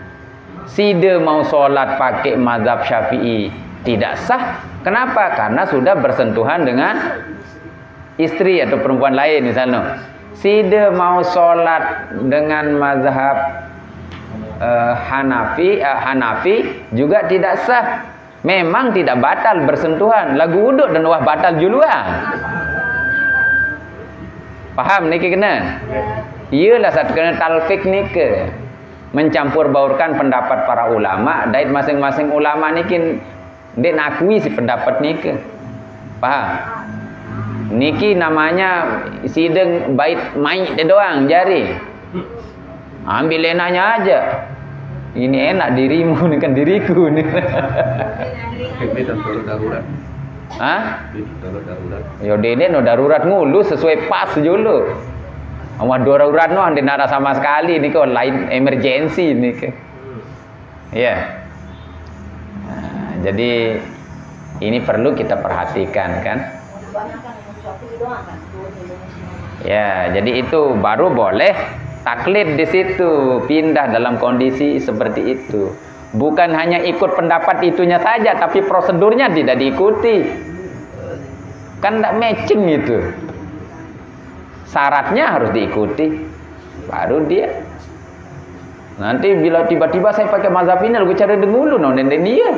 Sida mau solat pakai mazhab Syafi'i tidak sah. Kenapa? Karena sudah bersentuhan dengan istri atau perempuan lain misalnya. Sida mau solat dengan mazhab Hanafi juga tidak sah. Memang tidak batal bersentuhan, lagu wuduk dan wah batal juluan. Paham ni kena? Iyalah satu kena talfik ni ke mencampur baurkan pendapat para ulama, dari masing-masing ulama ni dia nakui si pendapat ni ke. Paham? Niki namanya sidang bait main dia doang jari. Ambil enaknya aja. Ini enak dirimu ni kan diriku ni. Ini tentu darurat. Darurat. Yo dene no darurat ngulu sesuai pas dulu. Amat darurat no ande nara sama sekali ni kok lain emergency ni ke. Ya. Jadi ini perlu kita perhatikan kan. Ya, jadi itu baru boleh taklid di situ, pindah dalam kondisi seperti itu. Bukan hanya ikut pendapat itunya saja, tapi prosedurnya tidak diikuti. Kan tidak matching itu. Syaratnya harus diikuti. Baru dia. Nanti bila tiba-tiba saya pakai mazhab ini, lalu cara dengulu, dan dia.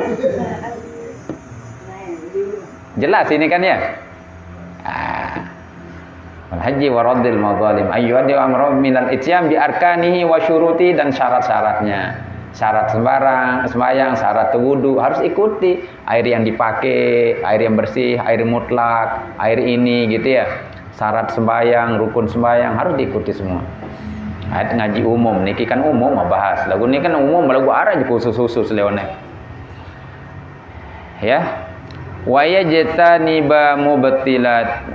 Jelas ini kan ya? Al-haji wa raddil mazalim ayyuhadi amra minal ityam bi arkanihi wa syuruti, dan syarat-syaratnya. Syarat sembahyang, syarat wudu harus ikuti. Air yang dipakai, air yang bersih, air mutlak, air ini gitu ya. Syarat sembahyang, rukun sembahyang harus diikuti semua. Ayat ngaji umum, niki kan umum bahas. Lagu ini kan umum, lagu arah khusus-khusus leone. Ya. Wa yajtaniba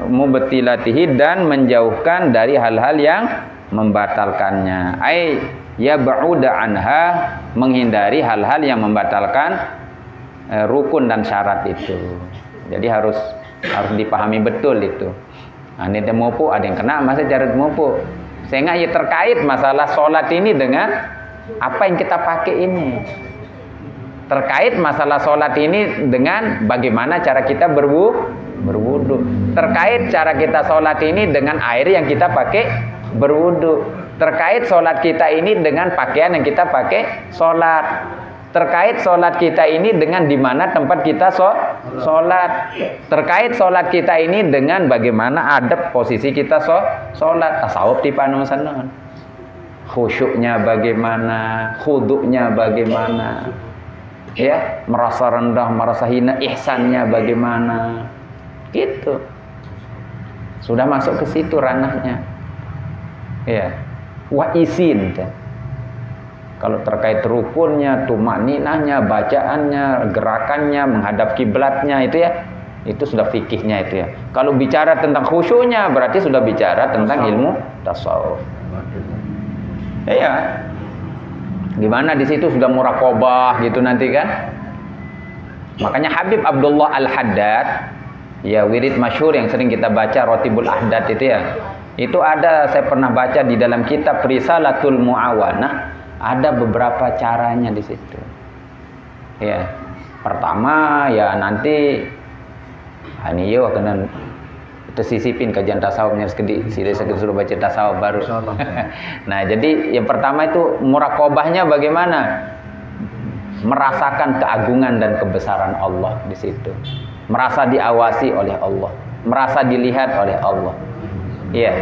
mubtilatihi, dan menjauhkan dari hal-hal yang membatalkannya. Ai ya ba'uda anha, menghindari hal-hal yang membatalkan rukun dan syarat itu. Jadi harus dipahami betul itu. Ini temupu ada yang kena masa cara temupu. Sehingga ya terkait masalah sholat ini dengan apa yang kita pakai ini. Terkait masalah sholat ini dengan bagaimana cara kita berwudu. Terkait cara kita sholat ini dengan air yang kita pakai berwudu. Terkait sholat kita ini dengan pakaian yang kita pakai sholat. Terkait sholat kita ini dengan di mana tempat kita sholat. Terkait sholat kita ini dengan bagaimana adab posisi kita sholat. Tasawuf tipanu sana. Khusyuknya bagaimana, khuduknya bagaimana. Ya, merasa rendah, merasa hina, ihsannya bagaimana. Gitu. Sudah masuk ke situ ranahnya. Ya. Wa isin. Kalau terkait rukunnya, tumaninahnya, bacaannya, gerakannya, menghadap kiblatnya itu ya, itu sudah fikihnya itu ya. Kalau bicara tentang khusyuknya berarti sudah bicara tentang ilmu tasawuf. Ya. Gimana di situ sudah muraqabah gitu nanti kan. Makanya Habib Abdullah Al-Haddad, ya wirid masyhur yang sering kita baca Rotibul Ahdad itu ya. Itu ada, saya pernah baca di dalam kitab Risalatul Mu'awanah, ada beberapa caranya di situ. Ya, pertama ya nanti ini yo akan tersisipin kajian tasawufnya sekedi, saya suruh baca tasawuf baru. Nah, jadi yang pertama itu muraqabahnya bagaimana? Merasakan keagungan dan kebesaran Allah di situ. Merasa diawasi oleh Allah, merasa dilihat oleh Allah. Iya.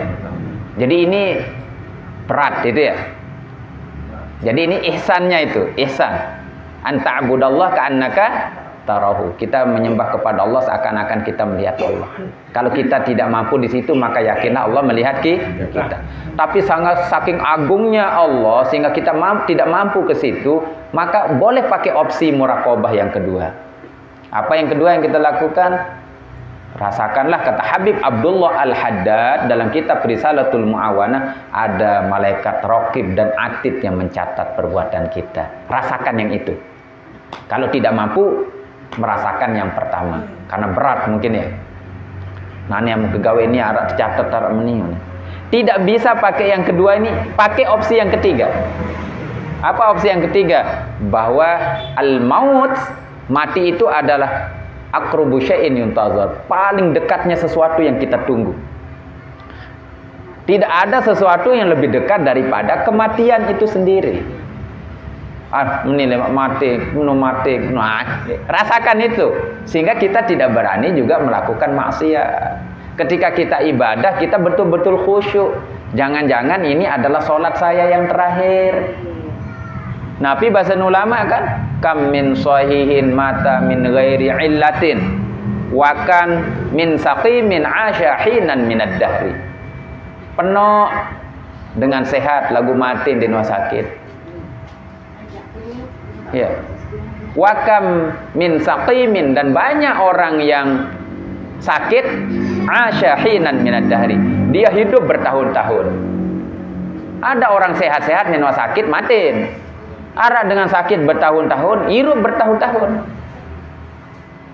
Jadi ini berat itu ya. Jadi ini ihsannya itu, ihsan. Anta'budallah ka'annaka tarahu. Kita menyembah kepada Allah seakan-akan kita melihat Allah. Kalau kita tidak mampu di situ, maka yakinlah Allah melihat kita. Tapi sangat saking agungnya Allah sehingga kita tidak mampu ke situ, maka boleh pakai opsi muraqabah yang kedua. Apa yang kedua yang kita lakukan? Rasakanlah, kata Habib Abdullah Al-Haddad dalam kitab Risalatul Mu'awanah, ada malaikat raqib dan atid yang mencatat perbuatan kita. Rasakan yang itu. Kalau tidak mampu, merasakan yang pertama. Karena berat mungkin ya. Nah, ini yang kegawe ini arah catat arah meniun. Tidak bisa pakai yang kedua ini, pakai opsi yang ketiga. Apa opsi yang ketiga? Bahwa al-maut, mati itu adalah aqrabu syai'in yuntazar, paling dekatnya sesuatu yang kita tunggu. Tidak ada sesuatu yang lebih dekat daripada kematian itu sendiri. Mati, rasakan itu, sehingga kita tidak berani juga melakukan maksiat. Ketika kita ibadah, kita betul-betul khusyuk. Jangan-jangan ini adalah sholat saya yang terakhir. Nabi bahasa ulama kan, kam min sahihin mata min ghairi illatin wa kan min saqimin asya hinan minad dahri. Penuh dengan sehat lagu mati di rumah sakit. Ya. Wa kam min saqimin, dan banyak orang yang sakit asya hinan minad dahri. Dia hidup bertahun-tahun. Ada orang sehat-sehat di rumah sakit mati. Ada dengan sakit bertahun-tahun, hirup bertahun-tahun.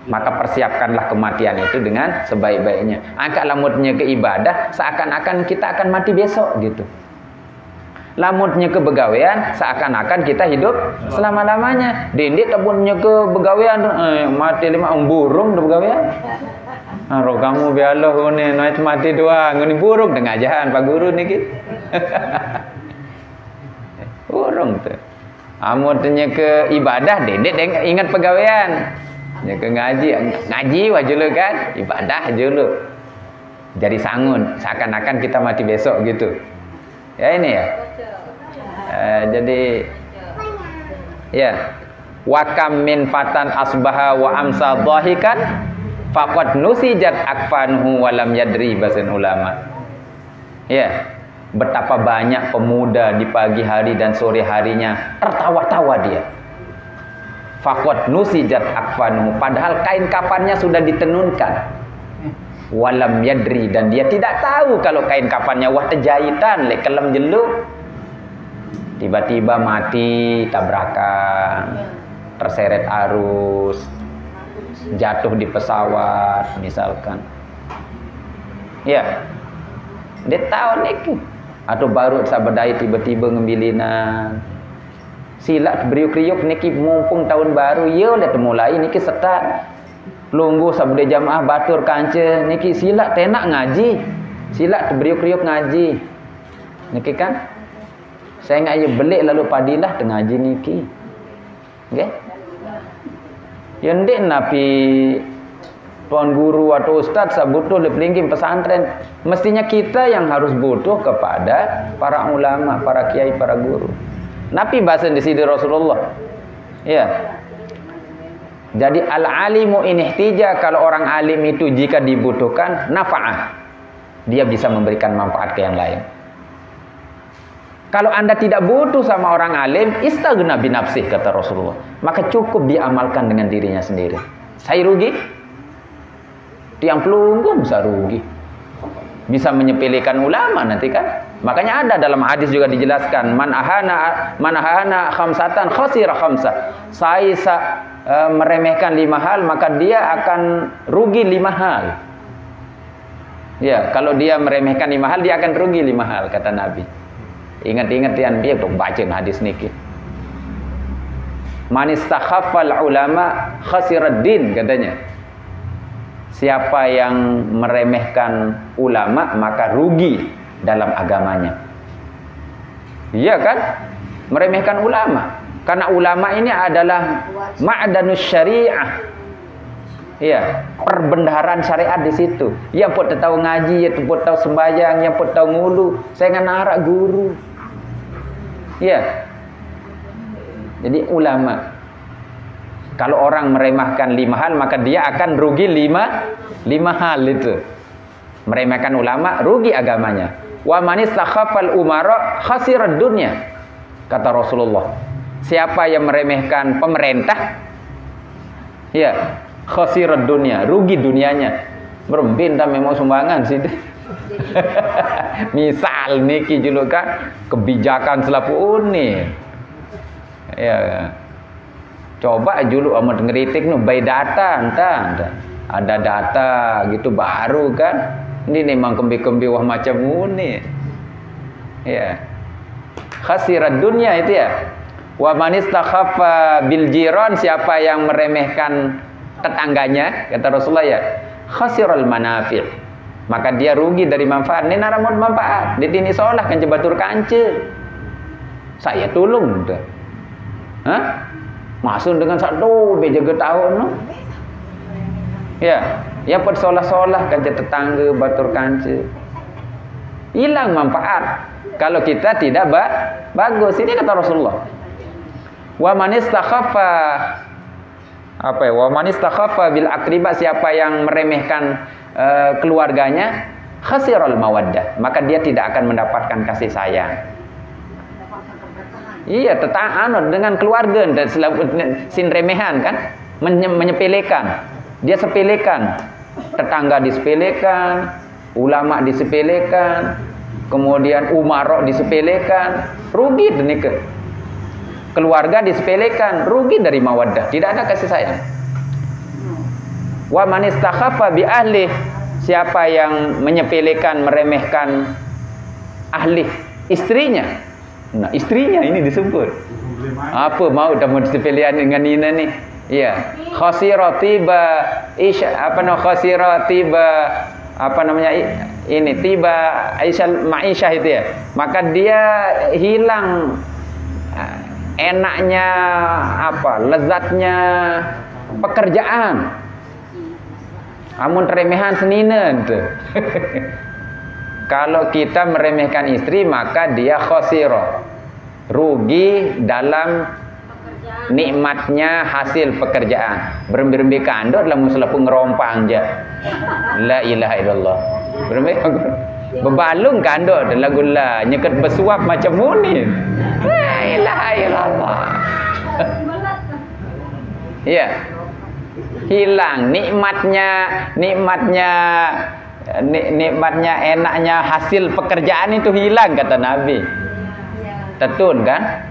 Maka persiapkanlah kematian itu dengan sebaik-baiknya. Angkat lamutnya ke ibadah, seakan-akan kita akan mati besok gitu. Lamutnya ke begawean, seakan-akan kita hidup selama-lamanya. Dindik tabunnya ke begawean, mati 5 burung di begawean. Roh kamu biarlah ini naik mati doang, ini burung dengan ajahan Pak Guru niki. Burung tuh. Amutnya ke ibadah, dedek ingat pegawaian. Ya ke ngaji wajulu kan, ibadah julu. Jadi sangun, seakan-akan kita mati besok gitu. Ya ini ya. Jadi ya, wa kam min fatan asbaha wa amsa dhahikan faqad nusijat akfanhu wa lam yadri, bahasan ulama. Ya. Betapa banyak pemuda di pagi hari dan sore harinya tertawa-tawa dia. Faqad nusijat akfanuhu, padahal kain kafannya sudah ditenunkan. Walam yadri, dan dia tidak tahu kalau kain kafannya wah terjahitan lek kelem jeluk. Tiba-tiba mati tabrakan, terseret arus, jatuh di pesawat misalkan. Ya. Dia tahu nih. Atau baru sabadai tiba-tiba ngembilinan. Silat beriuk-riuk niki mumpung tahun baru, ya lihat mulai niki start. Lunggu sabadai jamaah batur kanca niki silat tenak ngaji. Silat beriuk-riuk ngaji. Niki kan saya ngaji belik lalu padilah tengah ngaji niki. Nggih. Ya ndek napi tuan guru atau ustaz butuh leplinggim pesantren. Mestinya kita yang harus butuh kepada para ulama, para kiai, para guru. Nabi bahasa di sini Rasulullah. Ya. Jadi al-alimu in ihtija, kalau orang alim itu jika dibutuhkan nafa'ah, dia bisa memberikan manfaat ke yang lain. Kalau Anda tidak butuh sama orang alim, istaghna bi nafsih, kata Rasulullah. Maka cukup diamalkan dengan dirinya sendiri. Saya rugi? Tiang pelunggu bisa rugi, bisa menyepelekan ulama nanti kan. Makanya ada dalam hadis juga dijelaskan, man ahana khamsatan khasira khamsah. Saya meremehkan 5 hal, maka dia akan rugi 5 hal. Ya, kalau dia meremehkan 5 hal, dia akan rugi 5 hal, kata Nabi. Ingat-ingat dia dong baca hadis niki. Man istakhaffal ulama khasirad din, katanya. Siapa yang meremehkan ulama maka rugi dalam agamanya. Iya kan? Meremehkan ulama. Karena ulama ini adalah ma'danus syariah. Iya, perbendaharaan syariat di situ. Ya pun tahu ngaji, ya pun tahu sembahyang, ya pun tahu ngulu. Saya nganarak guru. Iya. Jadi ulama. Kalau orang meremehkan 5 hal, maka dia akan rugi 5 hal itu. Meremehkan ulama, rugi agamanya. Wa man istakhaffal umara khasirad dunya. Kata Rasulullah. Siapa yang meremehkan pemerintah, ya, khasirad dunya, rugi dunianya. Berbinta memang sumbangan sih. Misal niki julukan kebijakan selapu uni. Ya. Coba dulu amat ngeritik nu by data entah. Ada data gitu baru kan. Ini memang kembi-kembi wah macam uni. Ya. Khasirat dunia itu ya. Wa man istakhaffa bil jiran, siapa yang meremehkan tetangganya, kata Rasulullah ya, khasiral manafi'. Maka dia rugi dari manfaat. Ini naramon manfaat. Di tini seolah kan jebatur kance. Saya tolong tuh. Hah? Masuk dengan satu bejaga tahun no. Ya, ya pun solah-solah kan tetangga batur kance. Hilang manfaat kalau kita tidak bagus. Ini kata Rasulullah. Wa man istakhaffa Wa man istakhaffa bil aqriba, siapa yang meremehkan keluarganya, khasiral mawaddah, maka dia tidak akan mendapatkan kasih sayang. Iya, tetangga dengan keluarga dan sin remehan kan, menyepelekan. Dia sepelekan, tetangga disepelekan, ulama disepelekan, kemudian umarok disepelekan, rugi demikian. Keluarga disepelekan, rugi dari mawaddah, tidak ada kasih sayang. Wa man istakhaffa bi ahli, siapa yang menyepelekan, meremehkan ahli, istrinya. Nah, istrinya ini disebut. Apa mau dalam disepelekan dengan ini nih? Iya, khasira tiba ini tiba Aisyah itu ya. Maka dia hilang enaknya lezatnya pekerjaan. Amun remehan seninen tuh. Kalau kita meremehkan istri, maka dia khasira, rugi dalam nikmatnya hasil pekerjaan. Berembi-rembi kandor dalam muselapu ngerompang aja. La ilaha illallah. Berembi bebalung kandor dalam gula nyeket bersuap macam muni. La ilaha illallah. Ya. Hilang nikmatnya enaknya hasil pekerjaan itu hilang, kata Nabi. Tetun kan?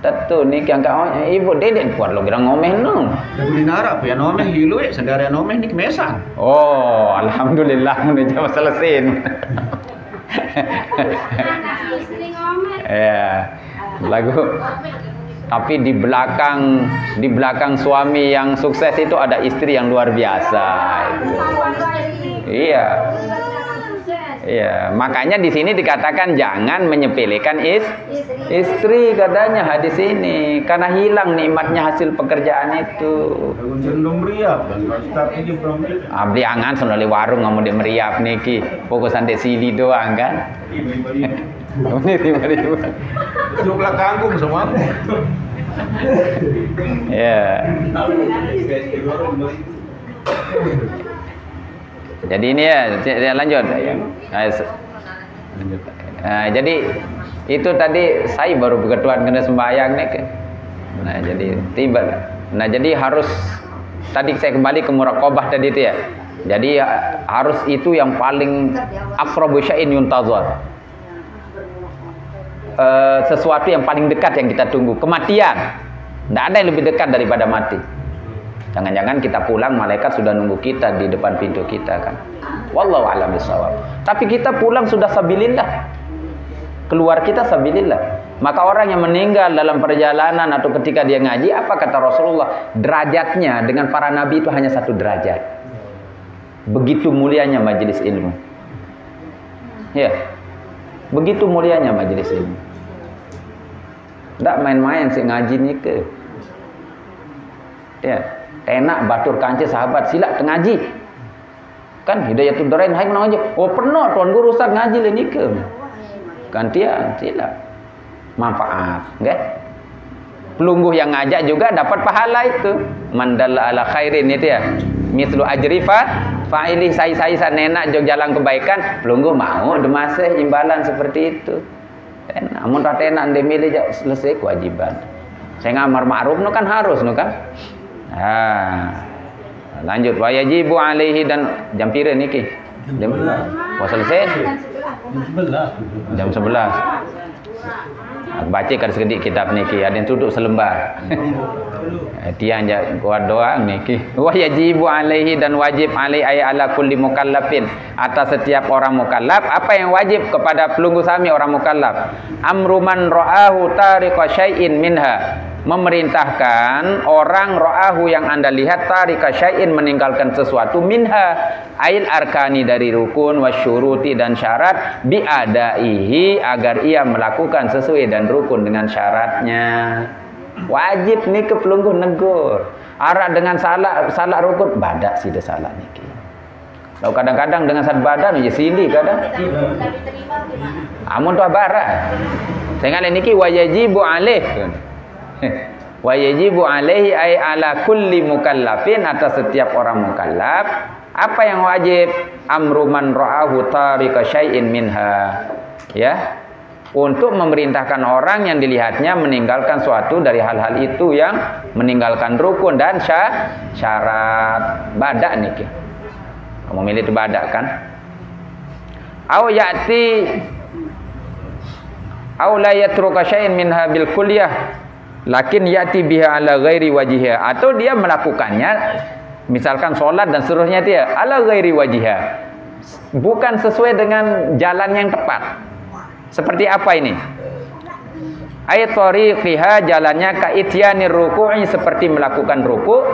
Tetun ni yang kau ibu dedek buat lo gerang ngomeh no. Lagu dinara apa ya ngomeh hilu ya sendiri ngomeh ni kemesan. Oh, alhamdulillah menuju selesai. Ya, lagu. Tapi di belakang suami yang sukses itu ada istri yang luar biasa. Itu. Iya. Iya, makanya di sini dikatakan jangan menyepelekan istri, katanya hadis ini, karena hilang nikmatnya hasil pekerjaan itu. Abdi angan sonali warung ngamun di meriap niki, fokusan di sini doang kan. Ini 5.000. Jumlah kangkung semua. Ya. Jadi ini ya, lanjut. Nah, jadi itu tadi saya baru berketuan kena sembahyang nih. Nah, jadi tiba. Nah, jadi harus tadi saya kembali ke muraqabah tadi itu ya. Jadi harus itu yang paling aqrabu syai'in yuntazar. Sesuatu yang paling dekat yang kita tunggu, kematian. Tidak ada yang lebih dekat daripada mati. Jangan-jangan kita pulang malaikat sudah nunggu kita di depan pintu kita kan. Wallahu a'lam bishawab. Tapi kita pulang sudah sabilillah. Keluar kita sabilillah. Maka orang yang meninggal dalam perjalanan atau ketika dia ngaji, apa kata Rasulullah? Derajatnya dengan para nabi itu hanya 1 derajat. Begitu mulianya majelis ilmu. Ya. Begitu mulianya majelis ilmu. Tidak main-main sih ngaji ni ke. Ya. Enak batur kancil sahabat sila ngaji. Kan Hidayatul Darain hai menang aja. Oh pernah tuan guru ustaz ngaji le ni ke. Gantian sila. Manfaat, okay? Pelungguh yang ngajak juga dapat pahala itu. Mandalla ala khairin itu ya. Mislu ajrifa fa'ili sai-sai sanena jog jalan kebaikan, pelungguh mau demasih imbalan seperti itu. Enak, mun tak enak ndemile selesai kewajiban. Saya ngamar ma'ruf nu kan harus nu kan. Lanjut wajibu alaihi dan jam pira niki? Jam selesai? Jam 11. Aku baca kan sekedik kitab niki, ada yang duduk selembar. Dia hanya kuat doang niki. Wajibu alaihi dan wajib alaihi ala kulli mukallafin, atas setiap orang mukallaf. Apa yang wajib kepada pelunggu sami orang mukallaf? Amru man ra'ahu tariqa syai'in minha, memerintahkan orang ro'ahu yang anda lihat tarika syai'in meninggalkan sesuatu minha ail arkani dari rukun wasyuruti dan syarat biadaihi agar ia melakukan sesuai dan rukun dengan syaratnya. Wajib nih ke pelungguh negur arah dengan salah rukun badak sih salah niki. Lalu kadang-kadang dengan sad badan aja sili kadang. Amun tuh barat. Saya niki wajibu alaih. Wajibu alaihi ay ala kulli mukallafin, atas setiap orang mukallaf. Apa yang wajib? Amru man ra'ahu tariqa syai'in minha. Ya. Untuk memerintahkan orang yang dilihatnya meninggalkan suatu dari hal-hal itu yang meninggalkan rukun dan syarat. Badak niki. Kamu milih itu badak kan? Au ya'ti au la yatruka syai'in minha bil kulliyah lakin yati biha ala ghairi wajiha, atau dia melakukannya misalkan sholat dan seterusnya dia ala ghairi wajiha, bukan sesuai dengan jalan yang tepat. Seperti apa ini? Ayat tariqiha, jalannya ka ityanir ruku'i, seperti melakukan ruku',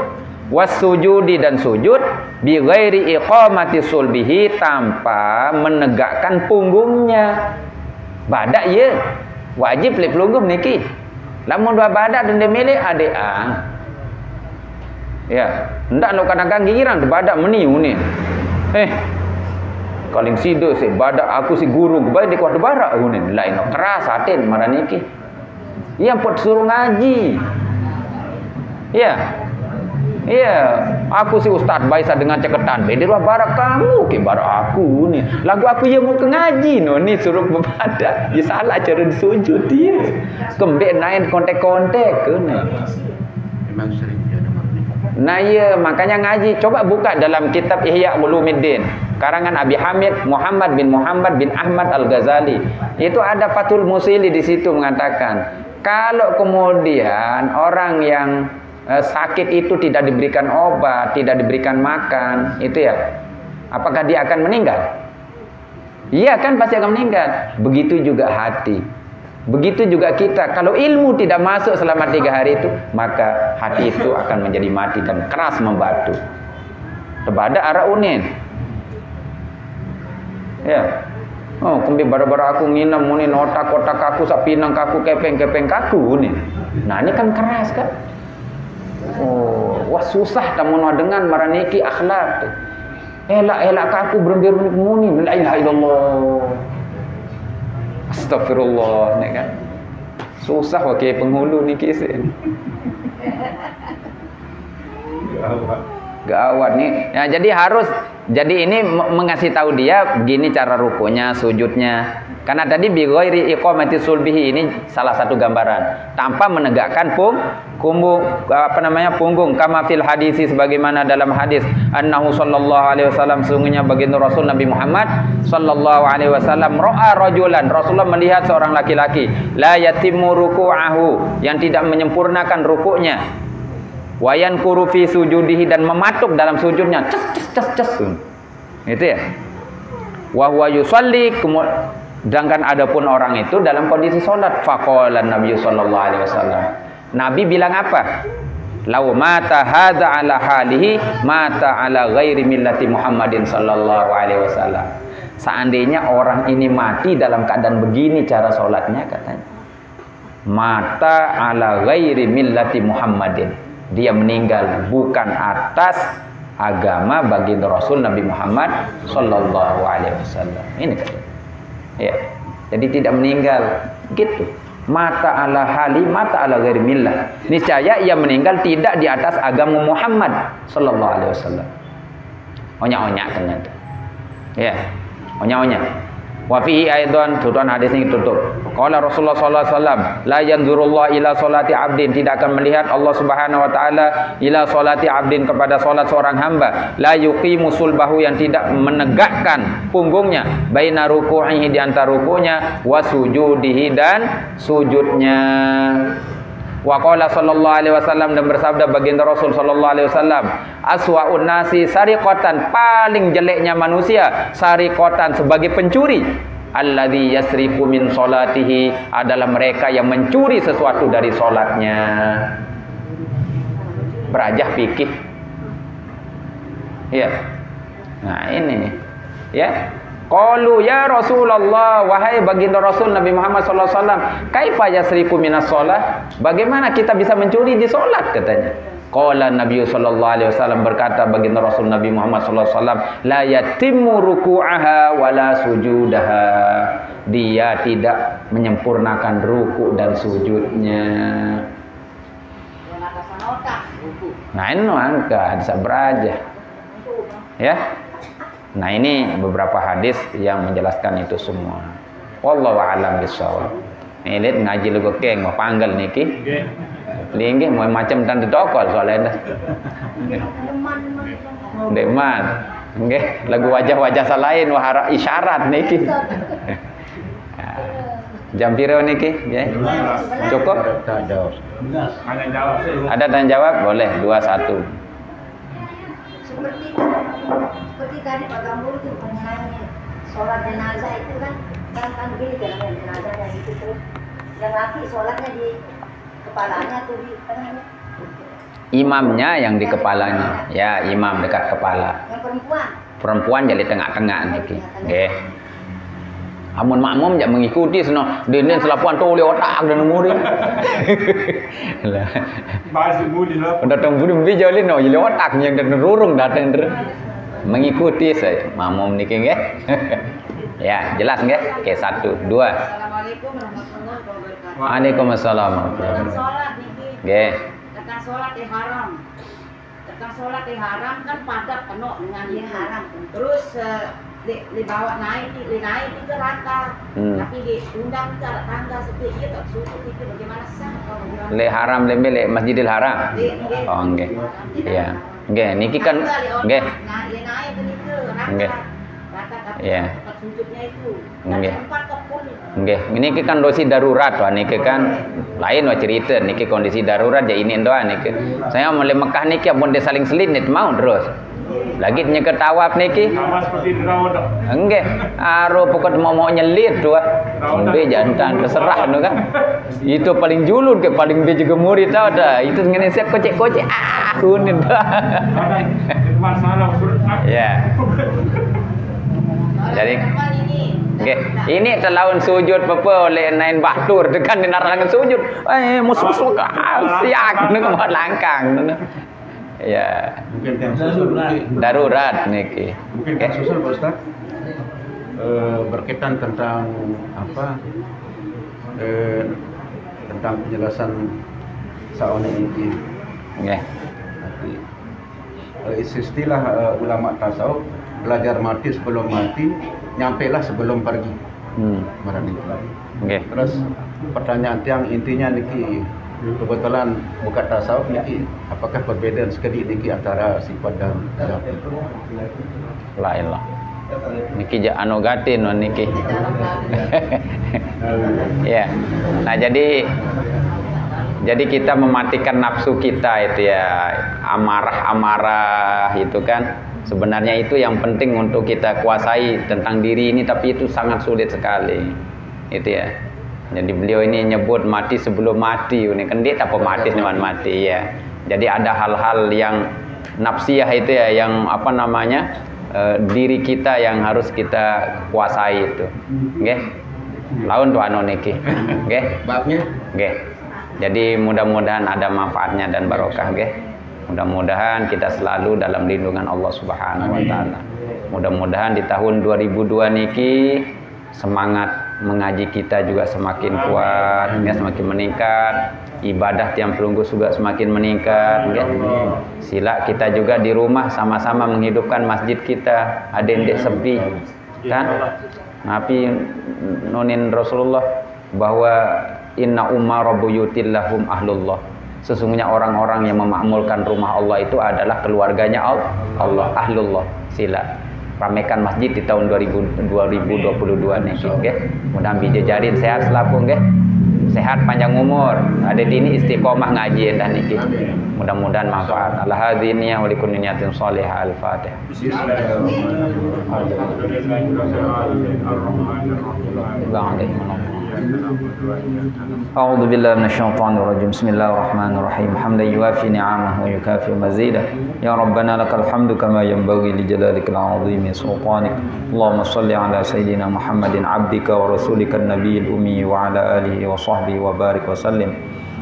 wasujudi dan sujud, bi ghairi iqamati sulbihi, tanpa menegakkan punggungnya. Badak ya wajib le pelungguh niki. Lamun dua badak dan dia milih adik ya, ndak lo kadang-kadang gigiran badak meniu ni. Kaling sido si badak aku si guru gue di kuat barak aku ni. Lain keras hatin marah niki. Yang pot suruh ngaji. Ya. Iya, aku si ustaz baisa dengan ceketan. Beda dua barak kamu ke barak aku ni. Lagu aku yang mau ke ngaji no ni suruh berbadak. Ya salah cara disujud dia. Kembek naik kontek-kontek ke ni. Memang sering dia ada makna. Nah ya, makanya ngaji. Coba buka dalam kitab Ihya Ulumuddin karangan Abi Hamid Muhammad bin Ahmad Al-Ghazali. Itu ada Fathul Musili di situ mengatakan, kalau kemudian orang yang sakit itu tidak diberikan obat, tidak diberikan makan, itu ya, apakah dia akan meninggal? Iya kan, pasti akan meninggal. Begitu juga hati. Begitu juga kita. Kalau ilmu tidak masuk selama 3 hari itu, maka hati itu akan menjadi mati dan keras membatu. Tebada arah unin. Ya. Oh, kembi bara-bara aku nginam munin otak-otak aku sak pinang kaku kepeng-kepeng kaku nih. Nah, ini kan keras kan? Oh, wah susah tamun dengan maraniki akhlak. Elak kaku berembir muni la ilaha illallah. Astagfirullah, nek kan. Susah wae penghulu niki sih. Gawat nih. Ya, jadi ini mengasih tahu dia begini cara rukunya, sujudnya. Karena tadi bi ghairi iqamati sulbihi, ini salah satu gambaran, tanpa menegakkan punggung kama fil hadisi, sebagaimana dalam hadis annahu sallallahu alaihi wasallam, sungguhnya baginda Rasul Nabi Muhammad sallallahu alaihi wasallam ra'a rajulan, Rasulullah melihat seorang laki-laki la yatimmu ruku'ahu, yang tidak menyempurnakan rukuknya. Wayan kurufi sujudihi, dan mematuk dalam sujudnya. Ces. Itu ya. Wa huwa yusalli, sedangkan adapun orang itu dalam kondisi salat. Faqala Nabi sallallahu alaihi wasallam. Nabi bilang apa? Lau mata hadza ala halihi mata ala ghairi millati Muhammadin sallallahu alaihi wasallam. Seandainya orang ini mati dalam keadaan begini cara salatnya, katanya, mata ala ghairi millati Muhammadin, dia meninggal bukan atas agama baginda Rasul Nabi Muhammad sallallahu alaihi wasallam. Ini katanya. Ya. Jadi tidak meninggal gitu. Mata ala hali, mata ala ghairi millah. Niscaya ia meninggal tidak di atas agama Muhammad sallallahu alaihi wasallam. Onya-onya ternyata. Ya. Onya-onya. Wa fihi aidan, tutupan hadis ini tutup. Qala Rasulullah sallallahu alaihi wasallam, la yanzurullah ila salati abdin, tidak akan melihat Allah Subhanahu wa taala ila salati abdin, kepada salat seorang hamba, la yuqimu sulbahu, yang tidak menegakkan punggungnya, baina ruku'ihi, di antara ruku'nya, wa sujudihi, dan sujudnya. Wa qala sallallahu alaihi wasallam, dan bersabda baginda Rasul sallallahu alaihi wasallam, aswaun nasi sariqatan, paling jeleknya manusia, sariqatan, sebagai pencuri, alladzi yasriqu min salatihi, adalah mereka yang mencuri sesuatu dari salatnya. Berajah fikih. Ya. Nah, ini ya. Qalu ya Rasulullah, wahai baginda Rasul Nabi Muhammad sallallahu alaihi wasallam, kaifa yasriqu minas shalah? Bagaimana kita bisa mencuri di salat, katanya. Qala Nabi sallallahu alaihi wasallam, berkata baginda Rasul Nabi Muhammad sallallahu alaihi wasallam, la yatimmu ruku'aha wala sujudaha. Dia tidak menyempurnakan ruku dan sujudnya. Nah, ini angka bisa beraja. Ya. Nah, ini beberapa hadis yang menjelaskan itu semua. Wallahu a'lam bishawab. Ini lihat ngaji lu keng mau panggil niki. Nggih, mau macam tanda tokol soalnya. Deman. Nggih, lagu wajah-wajah salain wahara isyarat niki. Jam piro niki, nggih? Cukup? Ada tanya jawab? Boleh, 2-1. Seperti tadi Pak Gambur itu mengenai sholat jenazah itu kan begini jalannya jenazahnya gitu, terus yang laki sholatnya di kepalanya tuh di tengahnya. Imamnya yang di kepalanya, ya imam dekat kepala. Yang perempuan? Perempuan jadi tengah-tengah niki. Nggih. Amun makmum jak mengikuti seno dene selapuan tu oleh otak dan murid. Lah. Bahasa mudi lah. Datang budi mbi jolin no oleh otak yang dan rurung datang mengikuti saya makmum niki nggih. Ya, jelas nggih? Oke, 1, 2. Assalamualaikum warahmatullahi wabarakatuh. Waalaikumsalam warahmatullahi wabarakatuh. Sholat niki. Nggih. Tentang sholat yang haram. Tentang sholat yang haram kan padat penuh dengan yang haram. Terus dibawa naik ke rata, tapi diundang ke tangga seperti itu, susu itu bagaimana sah? Le haram le Masjidil Haram. Oh nggih. Iya. Nggih, niki kan nggih. Naik ke Nggih. rata Iya. tempat sujudnya itu. Nggih. Tempat kepul. Nggih, niki kan kondisi darurat wah niki kan lain wah cerita niki kondisi darurat ya ini doa niki. Saya mau le Mekah niki ampun dia saling selinit mau terus. Lagi nyeker tawaf niki. Sama seperti di rawat. Enggak, aro pokok mau nyelit tuh. Be jantan terserah nu kan. Itu paling julur ke paling be juga murid tau dah. Itu ngene siap kocek-kocek kunin dah. Masalah. Ya. Jadi nggih, ini terlaun sujud apa oleh nain batur tekan di narangan sujud. Musuh-musuh siak nu kemot langkang. Ya. Mungkin yang susul darurat niki. Mungkin yang susul Pak Ustaz berkaitan tentang apa? Tentang penjelasan saone ini. Nggih. Istilah ulama tasawuf, belajar mati sebelum mati, nyampailah sebelum pergi. Marani. Nggih. Terus pertanyaan yang intinya niki kebetulan bukan tasawuf niki, apakah perbedaan sekedik niki antara sifat dan zat? Lain lah. Niki ja anu gatin niki. Ya. Nah jadi Jadi kita mematikan nafsu kita itu ya, amarah-amarah itu kan. Sebenarnya itu yang penting untuk kita kuasai tentang diri ini, tapi itu sangat sulit sekali. Itu ya. Jadi beliau ini nyebut mati sebelum mati, ini kan dia apa mati dengan mati ya. Jadi ada hal-hal yang nafsiyah itu ya, yang apa namanya, diri kita yang harus kita kuasai itu. Nggih. Laun tuh anu niki. Nggih. Babnya Nggih. Jadi mudah-mudahan ada manfaatnya dan barokah nggih. Mudah-mudahan kita selalu dalam lindungan Allah Subhanahu wa taala. Mudah-mudahan di tahun 2002 niki semangat mengaji kita juga semakin kuat, ya, semakin meningkat. Ibadah tiang pelunggu juga semakin meningkat, ya. Sila kita juga di rumah sama-sama menghidupkan masjid kita. Ada yang sepi, kan? Nabi nunin Rasulullah bahwa inna umara buyutillahum ahlullah. Sesungguhnya orang-orang yang memakmurkan rumah Allah itu adalah keluarganya Allah, ahlullah. Sila ramekan masjid di tahun 2022 nih, nggih. Mudah-mudahan bijajarin sehat selaku nggih. Sehat panjang umur. Ada di ini istiqomah ngaji dan niki. Mudah-mudahan manfaat. Al-hadiniya wa likulli niyatin shalihah. Al-Fatihah. أعوذ بالله من الشيطان الرجيم بسم الله الرحمن الرحيم حمدا يوافي نعمه ويكافئ مزيده يا ربنا لك الحمد كما ينبغي لجلالك العظيم سلطانك اللهم صل على سيدنا محمد عبدك ورسولك النبي الأمي وعلى آله وصحبه وبارك وسلم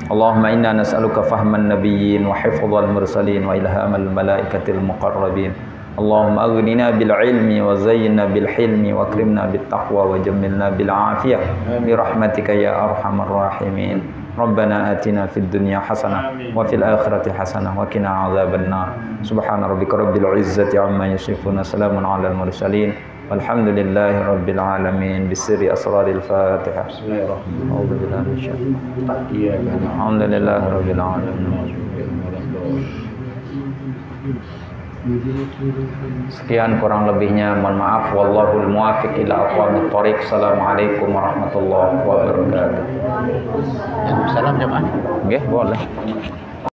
اللهم إنا نسألك فهم النبيين وحفظ المرسلين وإلهام الملائكة المقربين اللهم أغننا بالعلم وزينا بالحلم واكرمنا بالتقوى وجملنا بالعافية برحمتك يا أرحم الراحمين ربنا آتنا في الدنيا حسنة وفي الآخرة حسنة وقنا عذاب النار سبحان ربك رب العزة عما يصفون سلام على المرسلين والحمد لله رب العالمين بسر أسرار الفاتحة أعوذ بالله من الشيطان الحمد لله رب العالمين. Sekian kurang lebihnya, mohon maaf. Wallahul muwaffiq ila aqwamit thoriq. Assalamualaikum warahmatullahi wabarakatuh. salam jemaah. Nggih, boleh.